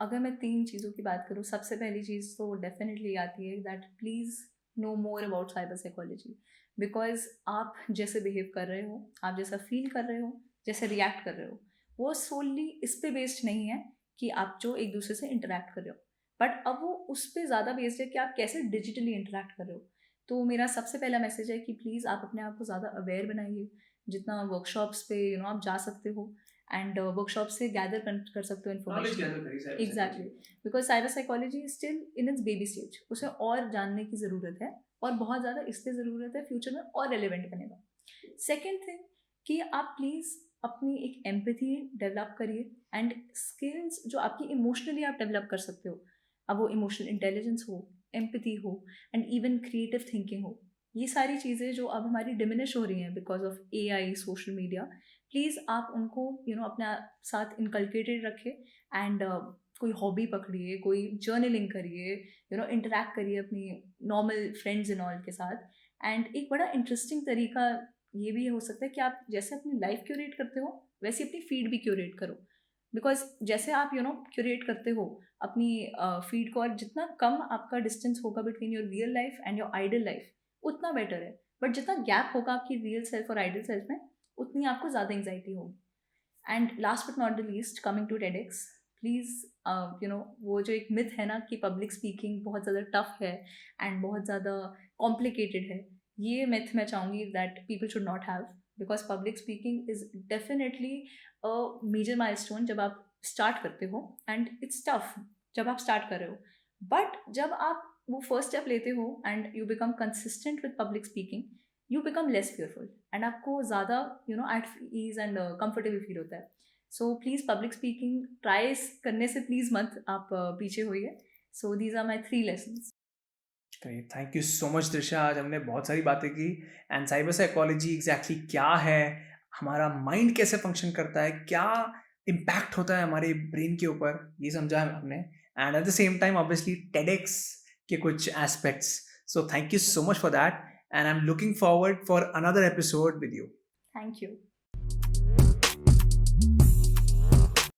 अगर मैं 3 चीज़ों की बात करूँ, सबसे पहली चीज़ तो डेफिनेटली आती है that please know more about cyber psychology. Because आप जैसे बिहेव कर रहे हो, आप जैसा फील कर रहे हो, जैसे रिएक्ट कर रहे हो, वो सोलली इस पे बेस्ड नहीं है कि आप जो एक दूसरे से इंटरेक्ट कर रहे हो, बट अब वो उस पर ज़्यादा बेस्ड है कि आप कैसे डिजिटली इंटरेक्ट कर रहे हो. तो मेरा सबसे पहला मैसेज है कि प्लीज़ आप अपने आप को ज़्यादा अवेयर बनाइए. जितना वर्कशॉप्स पे आप जा सकते हो एंड वर्कशॉप से गैदर कर सकते हो information. Exactly, because cyber psychology is still in its baby stage. उसे और जानने की ज़रूरत है और बहुत ज़्यादा इसलिए ज़रूरत है, फ्यूचर में और रेलिवेंट बनेगा. सेकेंड थिंग कि आप प्लीज़ अपनी एक एम्पैथी डेवलप करिए एंड स्किल्स जो आपकी इमोशनली आप डेवलप कर सकते हो. अब वो इमोशनल इंटेलिजेंस हो, एम्पैथी हो एंड इवन क्रिएटिव थिंकिंग हो. ये सारी चीज़ें जो अब हमारी डिमिनिश हो रही हैं because of AI, social media, please आप उनको अपने साथ इनकलकेटेड रखें एंड कोई हॉबी पकड़िए, कोई जर्नलिंग करिए, इंटरेक्ट करिए अपनी नॉर्मल फ्रेंड्स इन ऑल के साथ. एंड एक बड़ा इंटरेस्टिंग तरीका ये भी हो सकता है कि आप जैसे अपनी लाइफ क्यूरेट करते हो वैसे अपनी फीड भी क्यूरेट करो. बिकॉज जैसे आप क्यूरेट करते हो अपनी फीड को, और जितना कम आपका डिस्टेंस होगा between your real life and your ideal life उतना बेटर है. बट जितना गैप होगा आपकी रियल सेल्फ और आइडल सेल्फ में, उतनी आपको ज़्यादा एंग्जाइटी होगी. And last but not the least, coming to TEDx, please वो जो एक मिथ है ना कि पब्लिक स्पीकिंग बहुत ज़्यादा टफ है एंड बहुत ज़्यादा कॉम्प्लिकेटेड है, ये मिथ मैं चाहूँगी that people should not have. Because public speaking is definitely a major milestone जब आप स्टार्ट करते हो एंड इट्स टफ जब आप स्टार्ट कर रहे हो. बट जब आप वो फर्स्ट स्टेप लेते हो and you become consistent with public speaking, you become less fearful and आपको ज़्यादा at ease and comfortable feel होता है. So please public speaking try करने से प्लीज़ मत आप पीछे होइए. So these are my 3 lessons. Great, thank you so much Disha. आज हमने बहुत सारी बातें की एंड साइबर साइकोलॉजी एग्जैक्टली क्या है, हमारा माइंड कैसे फंक्शन करता है, क्या इम्पैक्ट होता है हमारे ब्रेन के ऊपर, ये समझा है हमने. And at the same time obviously TEDx के कुछ aspects. So thank you so much for that and I am looking forward for another episode with you. Thank you.